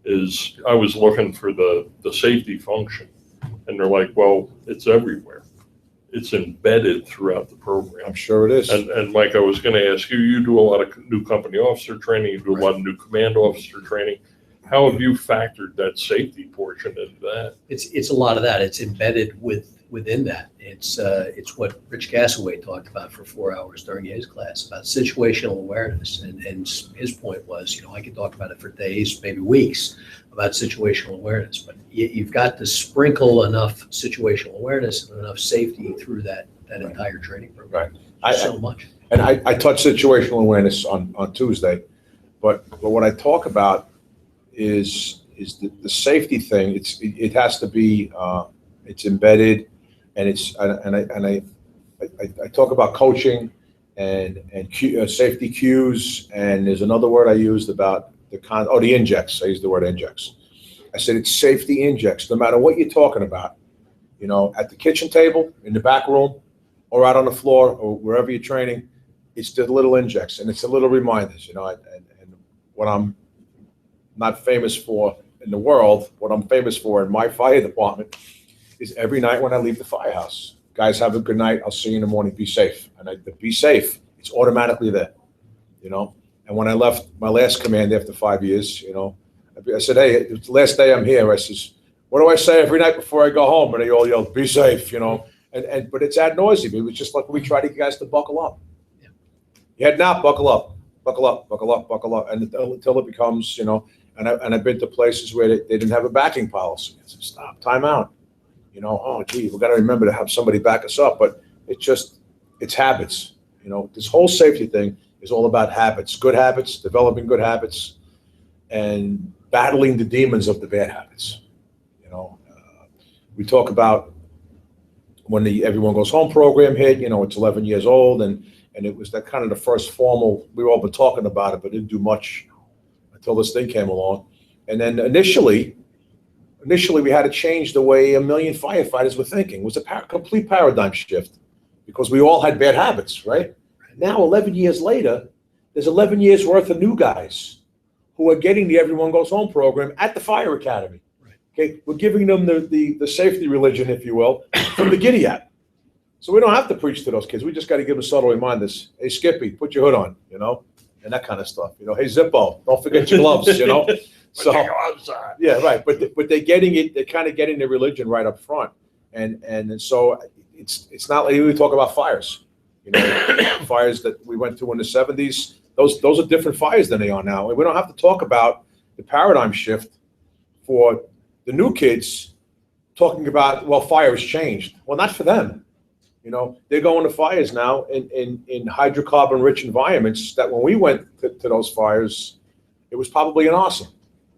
is I was looking for the safety function, and they're like, well, it's everywhere. It's embedded throughout the program. I'm sure it is. And Mike, I was going to ask you, you do a lot of new company officer training, you do a lot of new command officer training. How have you factored that safety portion into that? It's a lot of that. It's embedded within that. It's what Rich Gasaway talked about for 4 hours during his class about situational awareness. And his point was, you know, I could talk about it for days, maybe weeks, about situational awareness. But you've got to sprinkle enough situational awareness and enough safety through that entire training program. Right. So much. And I touch situational awareness on Tuesday, but what I talk about is the safety thing. It has to be it's embedded, and I talk about coaching and safety cues, and there's another word I used about the injects. I used the word injects. I said it's safety injects. No matter what you're talking about, you know, at the kitchen table, in the back room, or out on the floor, or wherever you're training, it's the little injects, and it's the little reminders, you know. And what I'm not famous for in the world, what I'm famous for in my fire department is every night when I leave the firehouse, guys, have a good night. I'll see you in the morning. Be safe. And the be safe, it's automatically there, you know. And when I left my last command after 5 years, you know, I said, hey, it's the last day I'm here. I says, what do I say every night before I go home? And they all yelled, be safe, you know. But it's ad nauseum. It was just like we tried to get guys to buckle up. Yeah. You had not buckle up, buckle up, buckle up, buckle up, and until it becomes, you know. And I've been to places where they didn't have a backing policy. I said, stop, time out. You know, oh gee, we got to remember to have somebody back us up. But it's habits. You know, this whole safety thing is all about habits, good habits, developing good habits, and battling the demons of the bad habits. You know, we talk about when the Everyone Goes Home program hit. You know, it's 11 years old, and it was that kind of the first formal. We've all been talking about it, but didn't do much until this thing came along. And then initially we had to change the way a million firefighters were thinking. It was a complete paradigm shift because we all had bad habits, right? Now, 11 years later, there's 11 years worth of new guys who are getting the Everyone Goes Home program at the fire academy. Okay, we're giving them the safety religion, if you will, from the giddy up. So we don't have to preach to those kids. We just got to give them subtle reminders. Hey, Skippy, put your hood on, you know, and that kind of stuff. You know, hey, Zippo, don't forget your gloves, you know. So yeah, right. But they're getting it. They're kind of getting the religion right up front, and so it's not like we talk about fires. You know, fires that we went to in the 70s. Those are different fires than they are now. We don't have to talk about the paradigm shift for the new kids talking about, well, fire has changed. Well, not for them. You know, they're going to fires now in hydrocarbon-rich environments that when we went to those fires, it was probably an arson.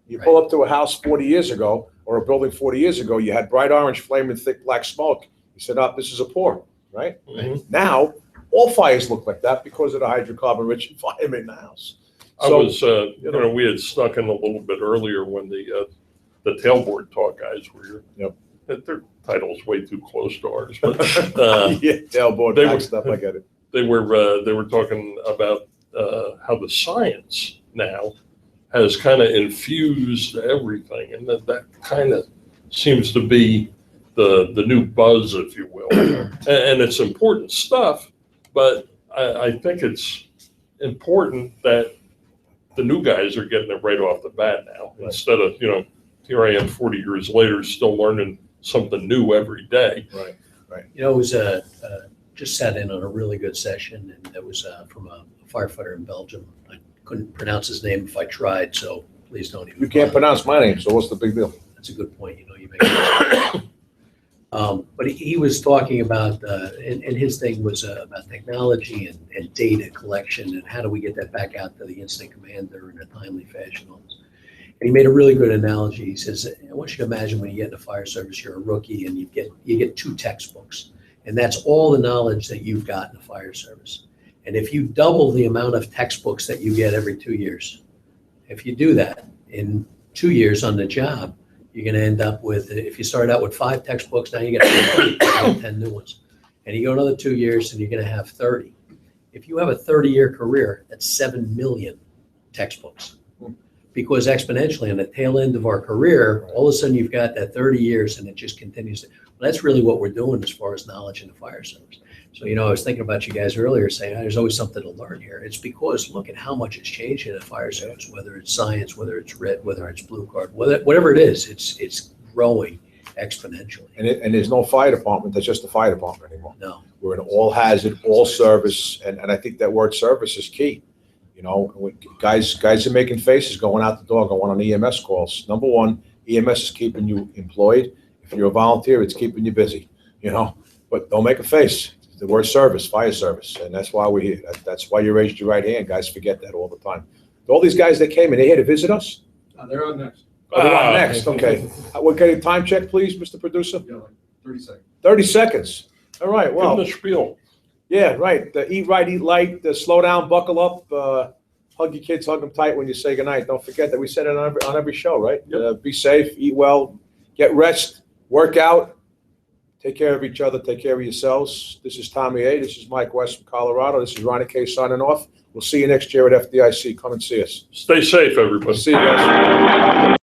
You pull up to a house 40 years ago or a building 40 years ago, you had bright orange flame and thick black smoke. You said, oh, this is a pour, right? Mhm. Now, all fires look like that because of the hydrocarbon-rich environment in the house. So, you know, we had snuck in a little bit earlier when the Tailboard Talk guys were here. Yep. Their title's way too close to ours. But, yeah, Tailboard they Talk were- stuff, I get it. they were talking about how the science now has kind of infused everything, and that kind of seems to be the new buzz, if you will. And it's important stuff, but I think it's important that the new guys are getting it right off the bat now, instead of, you know, here I am 40 years later still learning something new every day. Right, right. You know, it was just sat in on a really good session, and it was from a firefighter in Belgium. I couldn't pronounce his name if I tried, so please don't even. You can't pronounce my name, so what's the big deal? That's a good point. You know, you make. But he was talking about, and his thing was about technology and data collection and how do we get that back out to the incident commander in a timely fashion. And he made a really good analogy. He says, I want you to imagine when you get in the fire service, you're a rookie and you get 2 textbooks, and that's all the knowledge that you've got in the fire service. And if you double the amount of textbooks that you get every 2 years, if you do that in 2 years on the job, you're going to end up with, if you start out with 5 textbooks, now you get 10 new ones. And you go another 2 years and you're going to have 30. If you have a 30-year career, that's 7 million textbooks. Because exponentially on the tail end of our career, all of a sudden you've got that 30 years and it just continues. Well, that's really what we're doing as far as knowledge in the fire service. So, you know, I was thinking about you guys earlier saying, there's always something to learn here. It's because look at how much it's changed in the fire service, whether it's science, whether it's red, whether it's blue card, whatever it is, it's growing exponentially. And there's no fire department that's just the fire department anymore. No. We're an all hazard, all service, and I think that word service is key. You know, when guys are making faces going out the door, going on EMS calls. Number one, EMS is keeping you employed. If you're a volunteer, it's keeping you busy, you know, but don't make a face. The word service, fire service, and that's why we're here. That's why you raised your right hand. Guys forget that all the time. All these guys that came in, they here to visit us? They're on next. Oh, they're on next, okay. We'll get a time check, please, Mr. Producer? Yeah, like 30 seconds. 30 seconds. All right, well. Give them the spiel. Yeah, right. Eat right, eat light, slow down, buckle up, hug your kids, hug them tight when you say goodnight. Don't forget that we said it on every show, right? Yep. Be safe, eat well, get rest, work out, take care of each other, take care of yourselves. This is Tommy A. This is Mike West from Colorado. This is Ronnie K. signing off. We'll see you next year at FDIC. Come and see us. Stay safe, everybody. See you guys.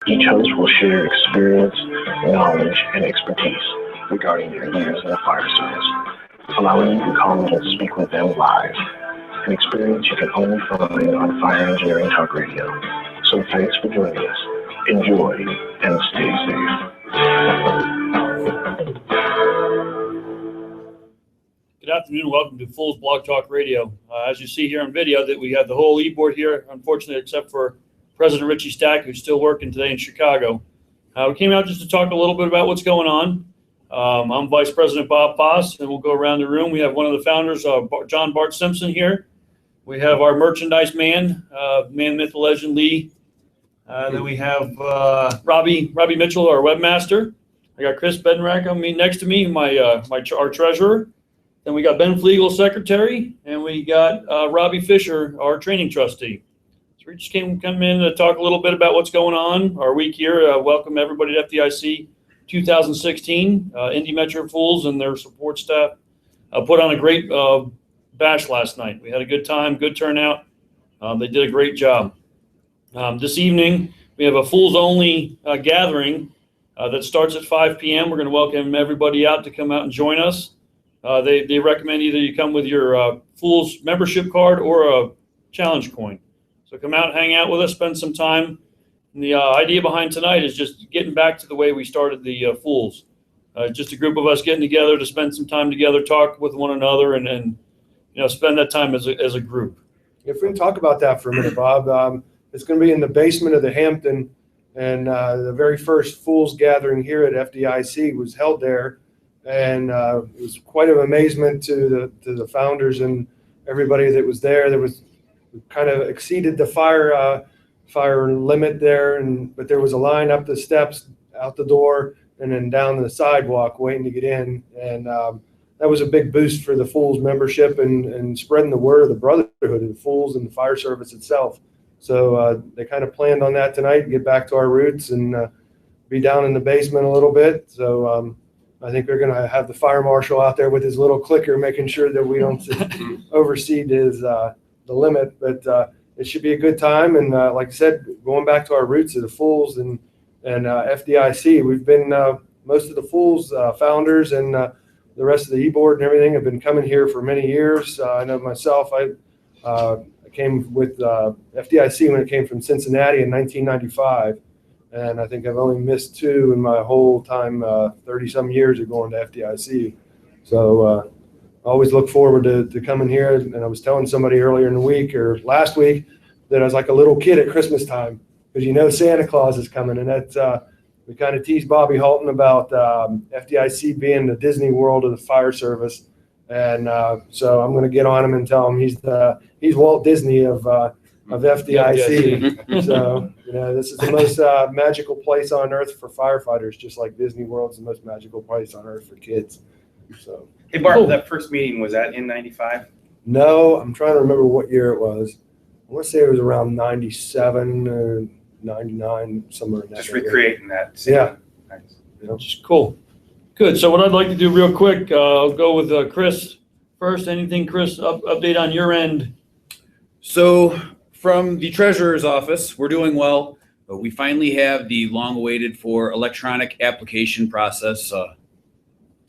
Each host will share experience, knowledge, and expertise regarding their years in the fire service, allowing you to call in and speak with them live, an experience you can only find on Fire Engineering Talk Radio. So thanks for joining us. Enjoy and stay safe. Good afternoon. Welcome to F.O.O.L.S Blog Talk Radio. As you see here on video, that we have the whole e-board here, unfortunately, except for President Ricci Stack, who's still working today in Chicago. We came out just to talk a little bit about what's going on. I'm Vice President Bob Foss, and we'll go around the room. We have one of the founders, John Bart Simpson, here. We have our merchandise man, man, myth, legend, Lee. Then we have Robbie Mitchell, our webmaster. I got Chris Bedenrack next to me, our treasurer. Then we got Ben Flegel, secretary, and we got Robbie Fisher, our training trustee. So we just come in to talk a little bit about what's going on, our week here. Welcome everybody to FDIC 2016. Indy Metro F.O.O.L.S and their support staff put on a great bash last night. We had a good time, good turnout. They did a great job. This evening, we have a F.O.O.L.S only gathering that starts at 5 p.m. We're going to welcome everybody out to come out and join us. They recommend either you come with your F.O.O.L.S membership card or a challenge coin. So come out, hang out with us, spend some time. And the idea behind tonight is just getting back to the way we started the F.O.O.L.S. Just a group of us getting together to spend some time together, talk with one another, and spend that time as a group. If we can talk about that for a minute, Bob, it's going to be in the basement of the Hampton, and the very first F.O.O.L.S gathering here at FDIC was held there. And it was quite an amazement to the founders and everybody that was there. There was kind of exceeded the fire limit there, but there was a line up the steps, out the door, and then down the sidewalk waiting to get in. And that was a big boost for the F.O.O.L.S membership and spreading the word of the brotherhood of the F.O.O.L.S and the fire service itself. So they kind of planned on that tonight, get back to our roots and be down in the basement a little bit. So I think they're going to have the fire marshal out there with his little clicker, making sure that we don't overseed the limit. But it should be a good time. And like I said, going back to our roots of the F.O.O.L.S and FDIC, we've been most of the F.O.O.L.S founders and the rest of the e-board and everything have been coming here for many years. I know myself, I came with FDIC when it came from Cincinnati in 1995. And I think I've only missed 2 in my whole time, 30-some years of going to FDIC. So I always look forward to coming here. And I was telling somebody earlier in the week or last week that I was like a little kid at Christmas time because Santa Claus is coming. And that's we kind of teased Bobby Halton about FDIC being the Disney World of the fire service. And so I'm going to get on him and tell him he's Walt Disney of FDIC. So, this is the most magical place on earth for firefighters, just like Disney World's the most magical place on earth for kids. So, hey, Bart, that first meeting, was that in 95? No, I'm trying to remember what year it was. I want to say it was around 97 or 99, somewhere in that. Just recreating that. Yeah. Nice. Cool. Good. So what I'd like to do real quick, I'll go with Chris first. Anything, Chris, update on your end? So from the treasurer's office, we're doing well. We finally have the long-awaited for electronic application process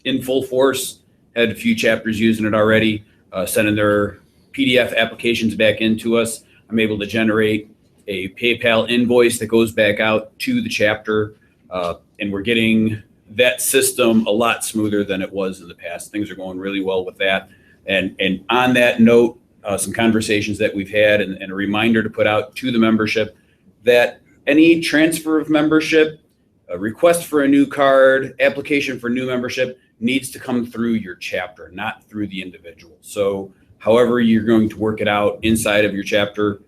in full force. Had a few chapters using it already, sending their PDF applications back into us. I'm able to generate a PayPal invoice that goes back out to the chapter, and we're getting that system a lot smoother than it was in the past. Things are going really well with that. And on that note, some conversations that we've had and a reminder to put out to the membership that any transfer of membership, a request for a new card, application for new membership needs to come through your chapter, not through the individual. So however you're going to work it out inside of your chapter,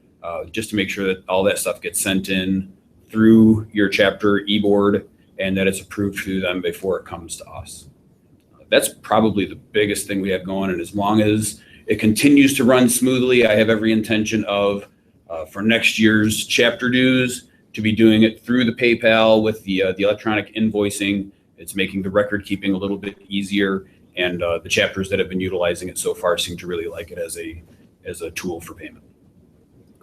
just to make sure that all that stuff gets sent in through your chapter e-board and that it's approved through them before it comes to us. That's probably the biggest thing we have going. And as long as it continues to run smoothly, I have every intention of, for next year's chapter dues, to be doing it through the PayPal with the electronic invoicing. It's making the record keeping a little bit easier. And the chapters that have been utilizing it so far seem to really like it as a tool for payment.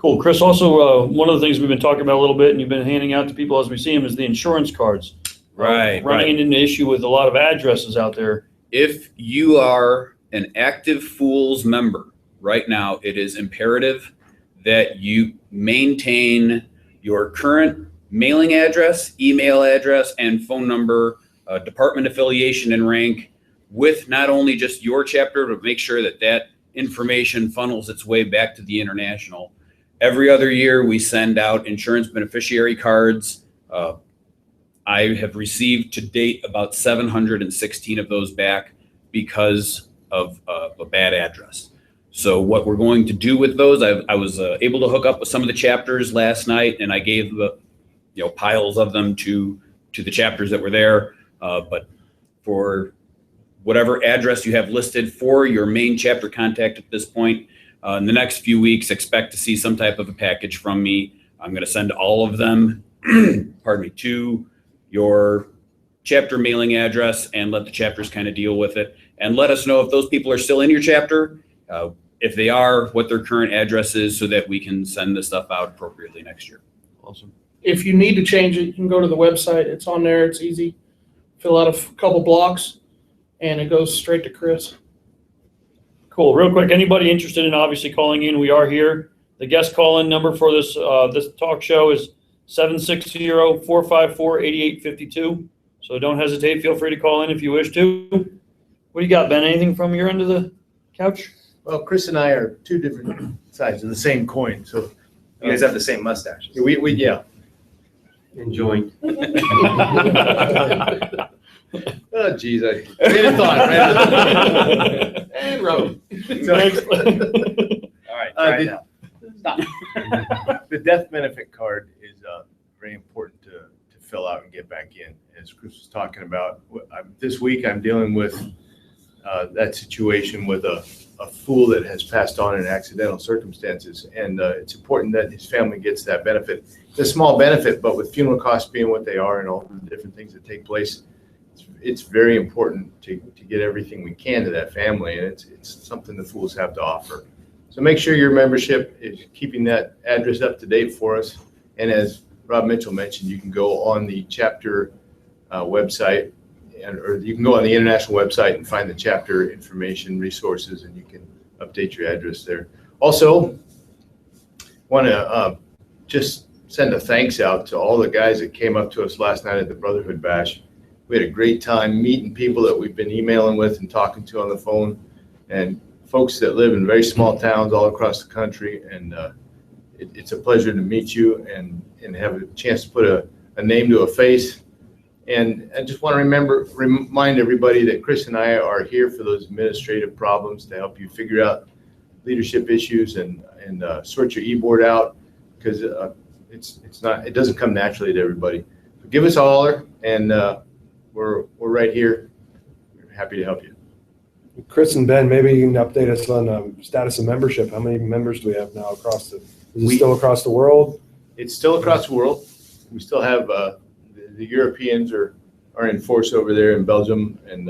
Cool. Chris, also, one of the things we've been talking about a little bit, and you've been handing out to people as we see them, is the insurance cards. Running into an issue with a lot of addresses out there. If you are an active F.O.O.L.S member right now, it is imperative that you maintain your current mailing address, email address, and phone number, department affiliation and rank, with not only just your chapter, but make sure that that information funnels its way back to the international. Every other year, we send out insurance beneficiary cards. I have received to date about 716 of those back because of a bad address. So what we're going to do with those, I was able to hook up with some of the chapters last night, and I gave piles of them to the chapters that were there. But for whatever address you have listed for your main chapter contact at this point, in the next few weeks, expect to see some type of a package from me. I'm going to send all of them, pardon me, to your chapter mailing address and let the chapters kind of deal with it. And let us know if those people are still in your chapter. If they are, what their current address is, so that we can send this stuff out appropriately next year. Awesome. If you need to change it, you can go to the website. It's on there. It's easy. Fill out a couple blocks, and it goes straight to Chris. Cool. Real quick, anybody interested in obviously calling in, we are here. The guest call-in number for this this talk show is 760-454-8852. So don't hesitate. Feel free to call in if you wish to. What do you got, Ben? Anything from your end of the couch? Well, Chris and I are two different sides of the same coin. So You guys have the same mustaches. we yeah. Enjoying. Oh, geez, I made a thought, right? And Rob. All right, try it now. Stop. The death benefit card is very important to fill out and get back in. As Chris was talking about, this week I'm dealing with that situation with a fool that has passed on in accidental circumstances, and it's important that his family gets that benefit. It's a small benefit, but with funeral costs being what they are and all the different things that take place, it's very important to get everything we can to that family, and it's something the fools have to offer. So make sure your membership is keeping that address up to date for us. And as Rob Mitchell mentioned, you can go on the chapter website, or you can go on the international website and find the chapter information, resources, and you can update your address there. Also, want to just send a thanks out to all the guys that came up to us last night at the Brotherhood Bash. We had a great time meeting people that we've been emailing with and talking to on the phone, and folks that live in very small towns all across the country. And it's a pleasure to meet you and have a chance to put a name to a face. And I just want to remind everybody that Chris and I are here for those administrative problems to help you figure out leadership issues and sort your e-board out, because it doesn't come naturally to everybody. But give us a holler, and we're right here. We're happy to help you. Chris and Ben, maybe you can update us on status of membership. How many members do we have now across is it still across the world? It's still across the world. We still have the Europeans are in force over there in Belgium, and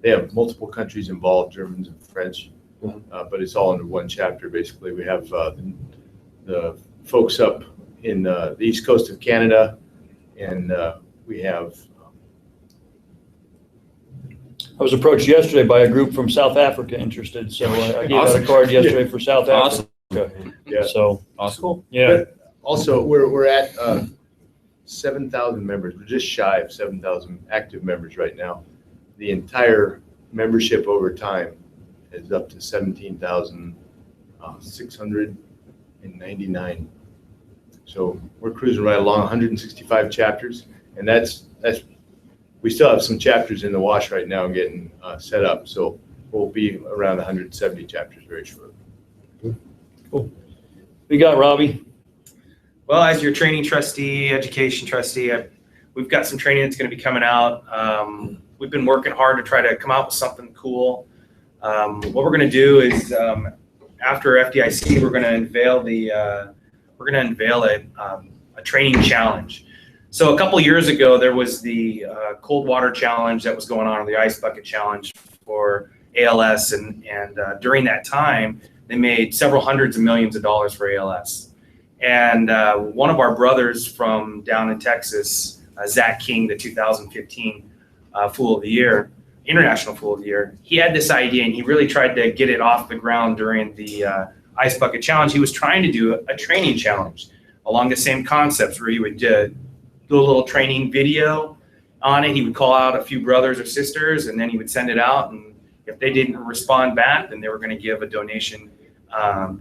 they have multiple countries involved, Germans and French, but it's all under one chapter. Basically, we have the folks up in the east coast of Canada, and we have. I was approached yesterday by a group from South Africa interested, so I gave out a card yesterday for South Africa. Yeah. So awesome. Cool. Yeah. But also, we're at 7,000 members. We're just shy of 7,000 active members right now. The entire membership over time is up to 17,699. So we're cruising right along, 165 chapters, and that's. We still have some chapters in the wash right now getting set up, so we'll be around 170 chapters very shortly. Cool. We got Robbie. Well, as your training trustee, education trustee, we've got some training that's going to be coming out. We've been working hard to try to come out with something cool. What we're going to do is after FDIC, we're going to unveil a training challenge. So a couple years ago, there was the cold water challenge that was going on, or the ice bucket challenge for ALS, and during that time, they made several hundreds of millions of dollars for ALS. And one of our brothers from down in Texas, Zach King, the 2015 Fool of the Year, International Fool of the Year, he had this idea and he really tried to get it off the ground during the Ice Bucket Challenge. He was trying to do a training challenge along the same concepts where he would do a little training video on it. He would call out a few brothers or sisters and then he would send it out. And if they didn't respond back, then they were going to give a donation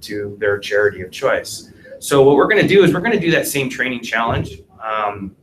to their charity of choice. So what we're going to do is we're going to do that same training challenge. I'm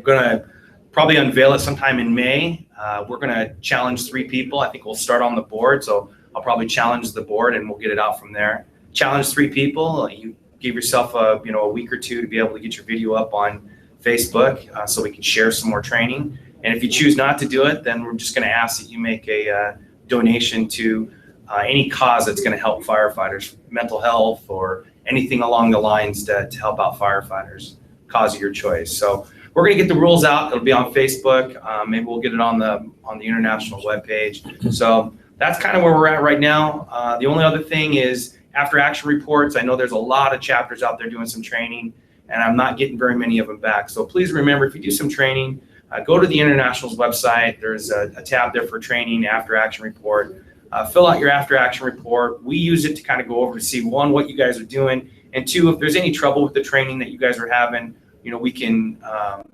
going to probably unveil it sometime in May. We're going to challenge 3 people. I think we'll start on the board. So I'll probably challenge the board and we'll get it out from there. Challenge 3 people. You give yourself a week or 2 to be able to get your video up on Facebook so we can share some more training. And if you choose not to do it, then we're just going to ask that you make a donation to any cause that's going to help firefighters, mental health or anything along the lines to help out firefighters, cause of your choice. So we're going to get the rules out. It'll be on Facebook. Maybe we'll get it on the international webpage. So that's kind of where we're at right now. The only other thing is after action reports. I know there's a lot of chapters out there doing some training, and I'm not getting very many of them back. So please remember, if you do some training, go to the International's website. There's a tab there for training, after action report. Fill out your after action report. We use it to kind of go over to see, 1, what you guys are doing, and 2, if there's any trouble with the training that you guys are having, we can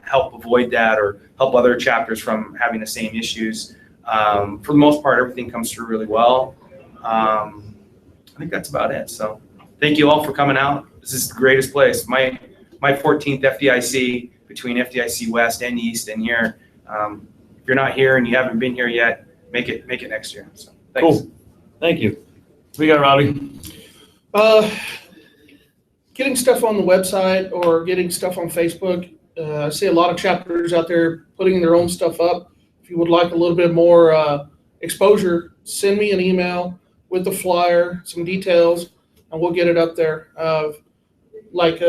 help avoid that or help other chapters from having the same issues. For the most part, everything comes through really well. I think that's about it. So thank you all for coming out. This is the greatest place. My 14th FDIC, between FDIC West and East and here. If you're not here and you haven't been here yet, make it next year. So thanks. Cool. Thank you. We got Robbie. Getting stuff on the website or getting stuff on Facebook. I see a lot of chapters out there putting their own stuff up. If you would like a little bit more exposure, send me an email with the flyer, some details, and we'll get it up there. Like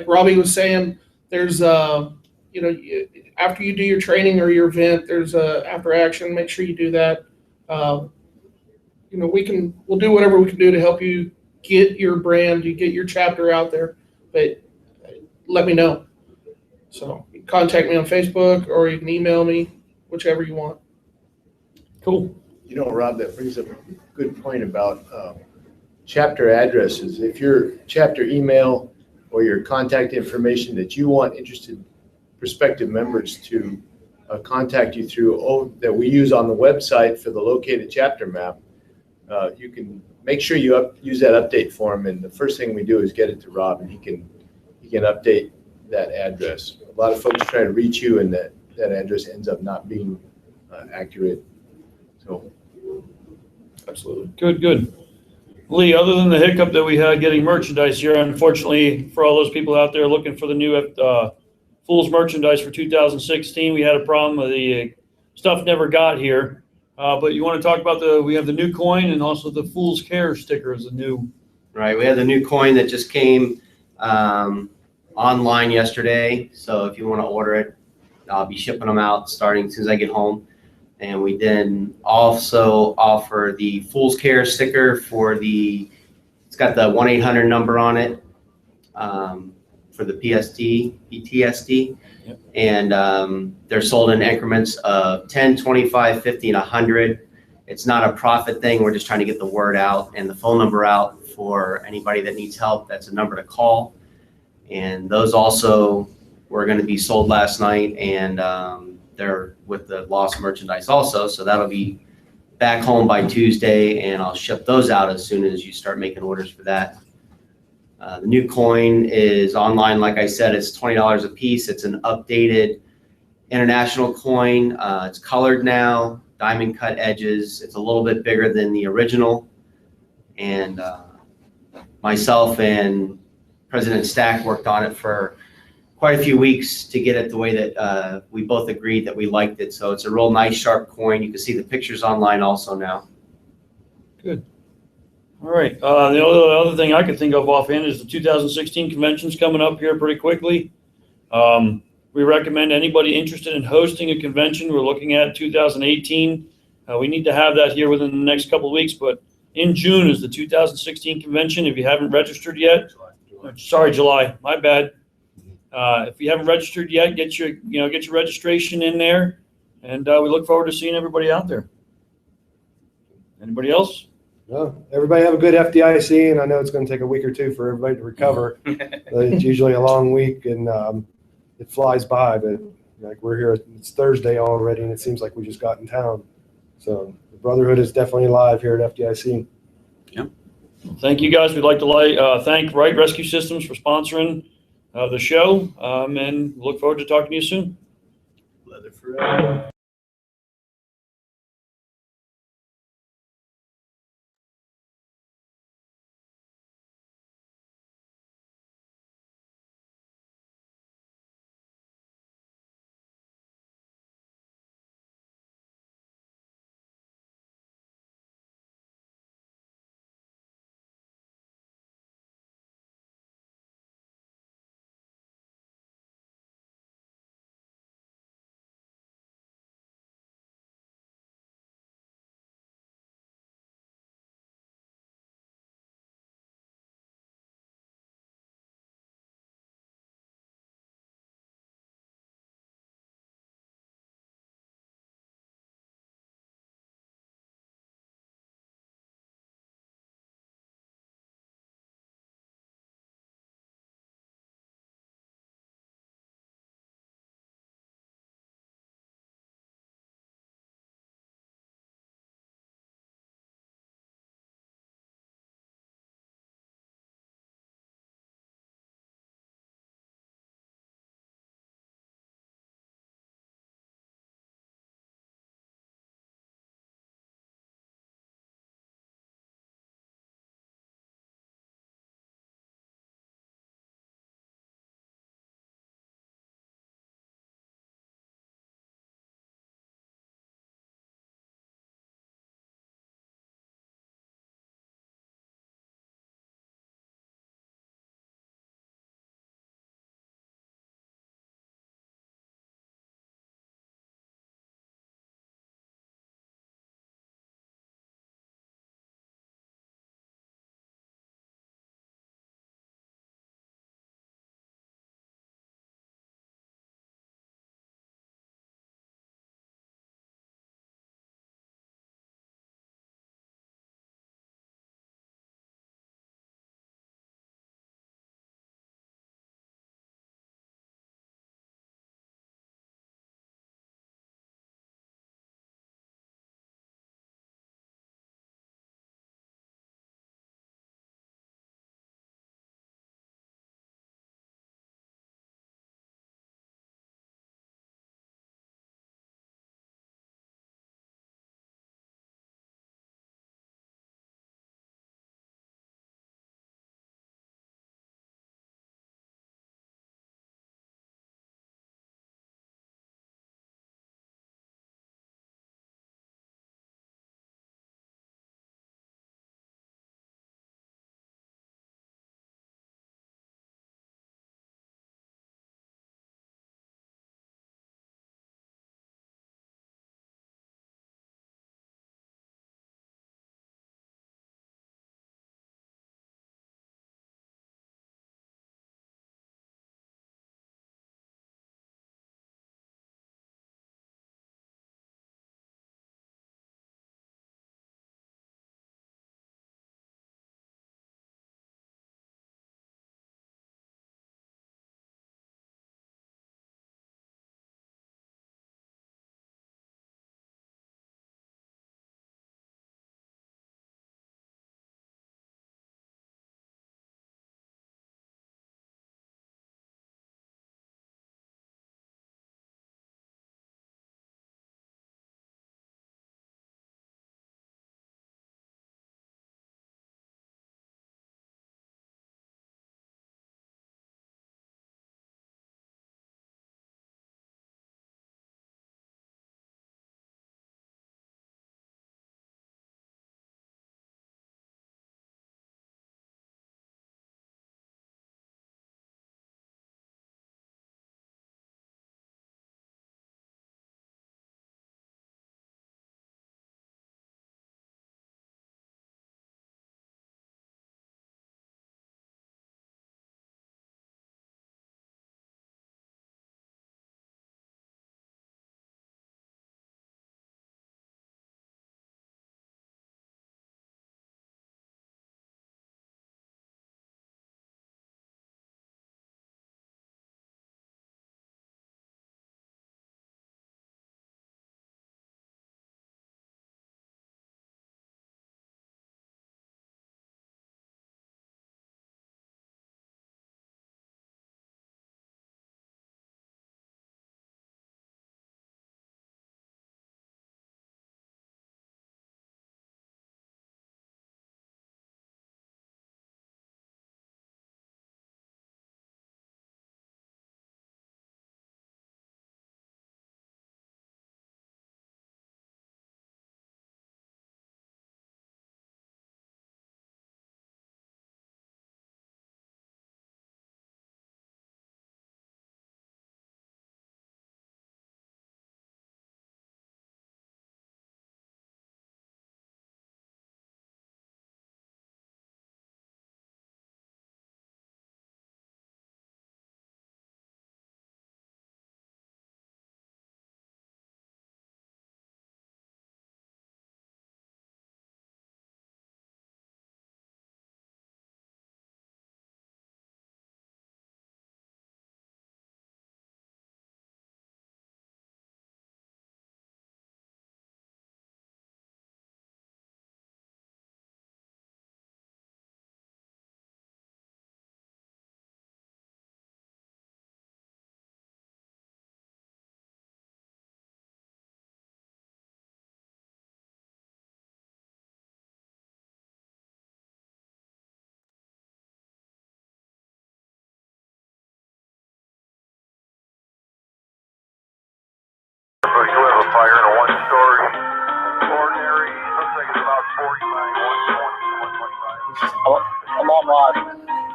Robbie was saying, there's after you do your training or your event, there's after action. Make sure you do that. We'll do whatever we can do to help you get your brand, you get your chapter out there. But let me know. So you can contact me on Facebook or you can email me, whichever you want. Cool. Rob, that brings up a good point about chapter addresses. If your chapter email or your contact information that you want interested prospective members to contact you through that we use on the website for the located chapter map, you can make sure you use that update form, and the first thing we do is get it to Rob, and he can update that address. A lot of folks try to reach you, and that address ends up not being accurate. So, absolutely. Good. Lee, other than the hiccup that we had getting merchandise here, unfortunately, for all those people out there looking for the new F.O.O.L.S merchandise for 2016, we had a problem with the stuff never got here. But you want to talk about we have the new coin and also the Fool's Care sticker is the new. Right, we had the new coin that just came online yesterday. So if you want to order it, I'll be shipping them out starting as soon as I get home. And we then also offer the Fool's Care sticker it's got the 1-800 number on it for the PTSD. Yep. And they're sold in increments of 10, 25, 50, and 100. It's not a profit thing. We're just trying to get the word out and the phone number out for anybody that needs help. That's a number to call. And those also were going to be sold last night, and they're with the lost merchandise also. So that'll be back home by Tuesday, and I'll ship those out as soon as you start making orders for that. The new coin is online. Like I said, it's $20 a piece. It's an updated international coin. It's colored now, diamond cut edges. It's a little bit bigger than the original. And myself and President Stack worked on it for quite a few weeks to get it the way that we both agreed that we liked it. So it's a real nice, sharp coin. You can see the pictures online also now. Good. All right. The other thing I could think of offhand is the 2016 convention's coming up here pretty quickly. We recommend anybody interested in hosting a convention. We're looking at 2018. We need to have that here within the next couple of weeks, but in June is the 2016 convention. If you haven't registered yet, Sorry, July. My bad. If you haven't registered yet, get your registration in there, and we look forward to seeing everybody out there. Anybody else? No, everybody have a good FDIC, and I know it's going to take a week or two for everybody to recover. It's usually a long week, and it flies by. But like we're here, it's Thursday already, and it seems like we just got in town. So the brotherhood is definitely alive here at FDIC. Thank you, guys. We'd like to thank Wright Rescue Systems for sponsoring the show, and look forward to talking to you soon. Leather forever.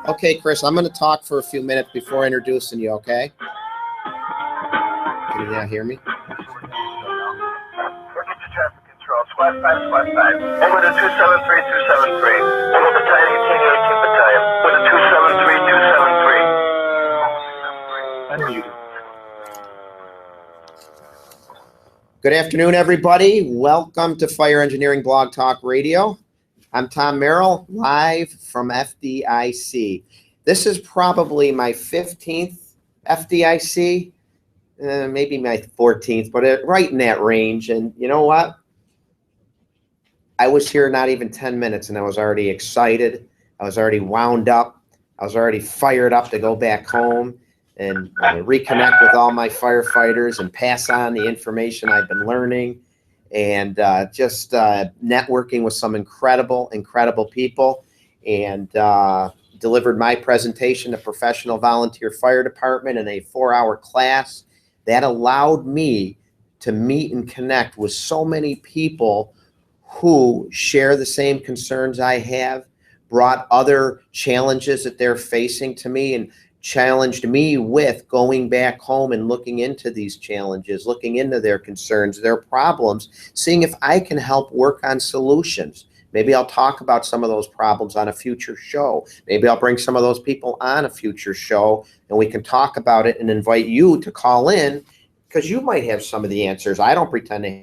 Okay, Chris, I'm going to talk for a few minutes before introducing you, okay? Can you not hear me? Ricci traffic control, squad 5, squad 5. Over to 273, 273. Over the Battalion, 18th Battalion. With a 273, 273. Unmuted. Good afternoon, everybody. Welcome to Fire Engineering Blog Talk Radio. I'm Tom Merrill, live from FDIC. This is probably my 15th FDIC, maybe my 14th, but right in that range. And you know what? I was here not even 10 minutes and I was already excited. I was already wound up. I was already fired up to go back home and reconnect with all my firefighters and pass on the information I've been learning, and just networking with some incredible people, and delivered my presentation to Professional Volunteer Fire Department in a 4-hour class that allowed me to meet and connect with so many people who share the same concerns I have, brought other challenges that they're facing to me, and challenged me with going back home and looking into these challenges, looking into their concerns, their problems, seeing if I can help work on solutions. Maybe I'll talk about some of those problems on a future show. Maybe I'll bring some of those people on a future show and we can talk about it and invite you to call in, because you might have some of the answers. I don't pretend to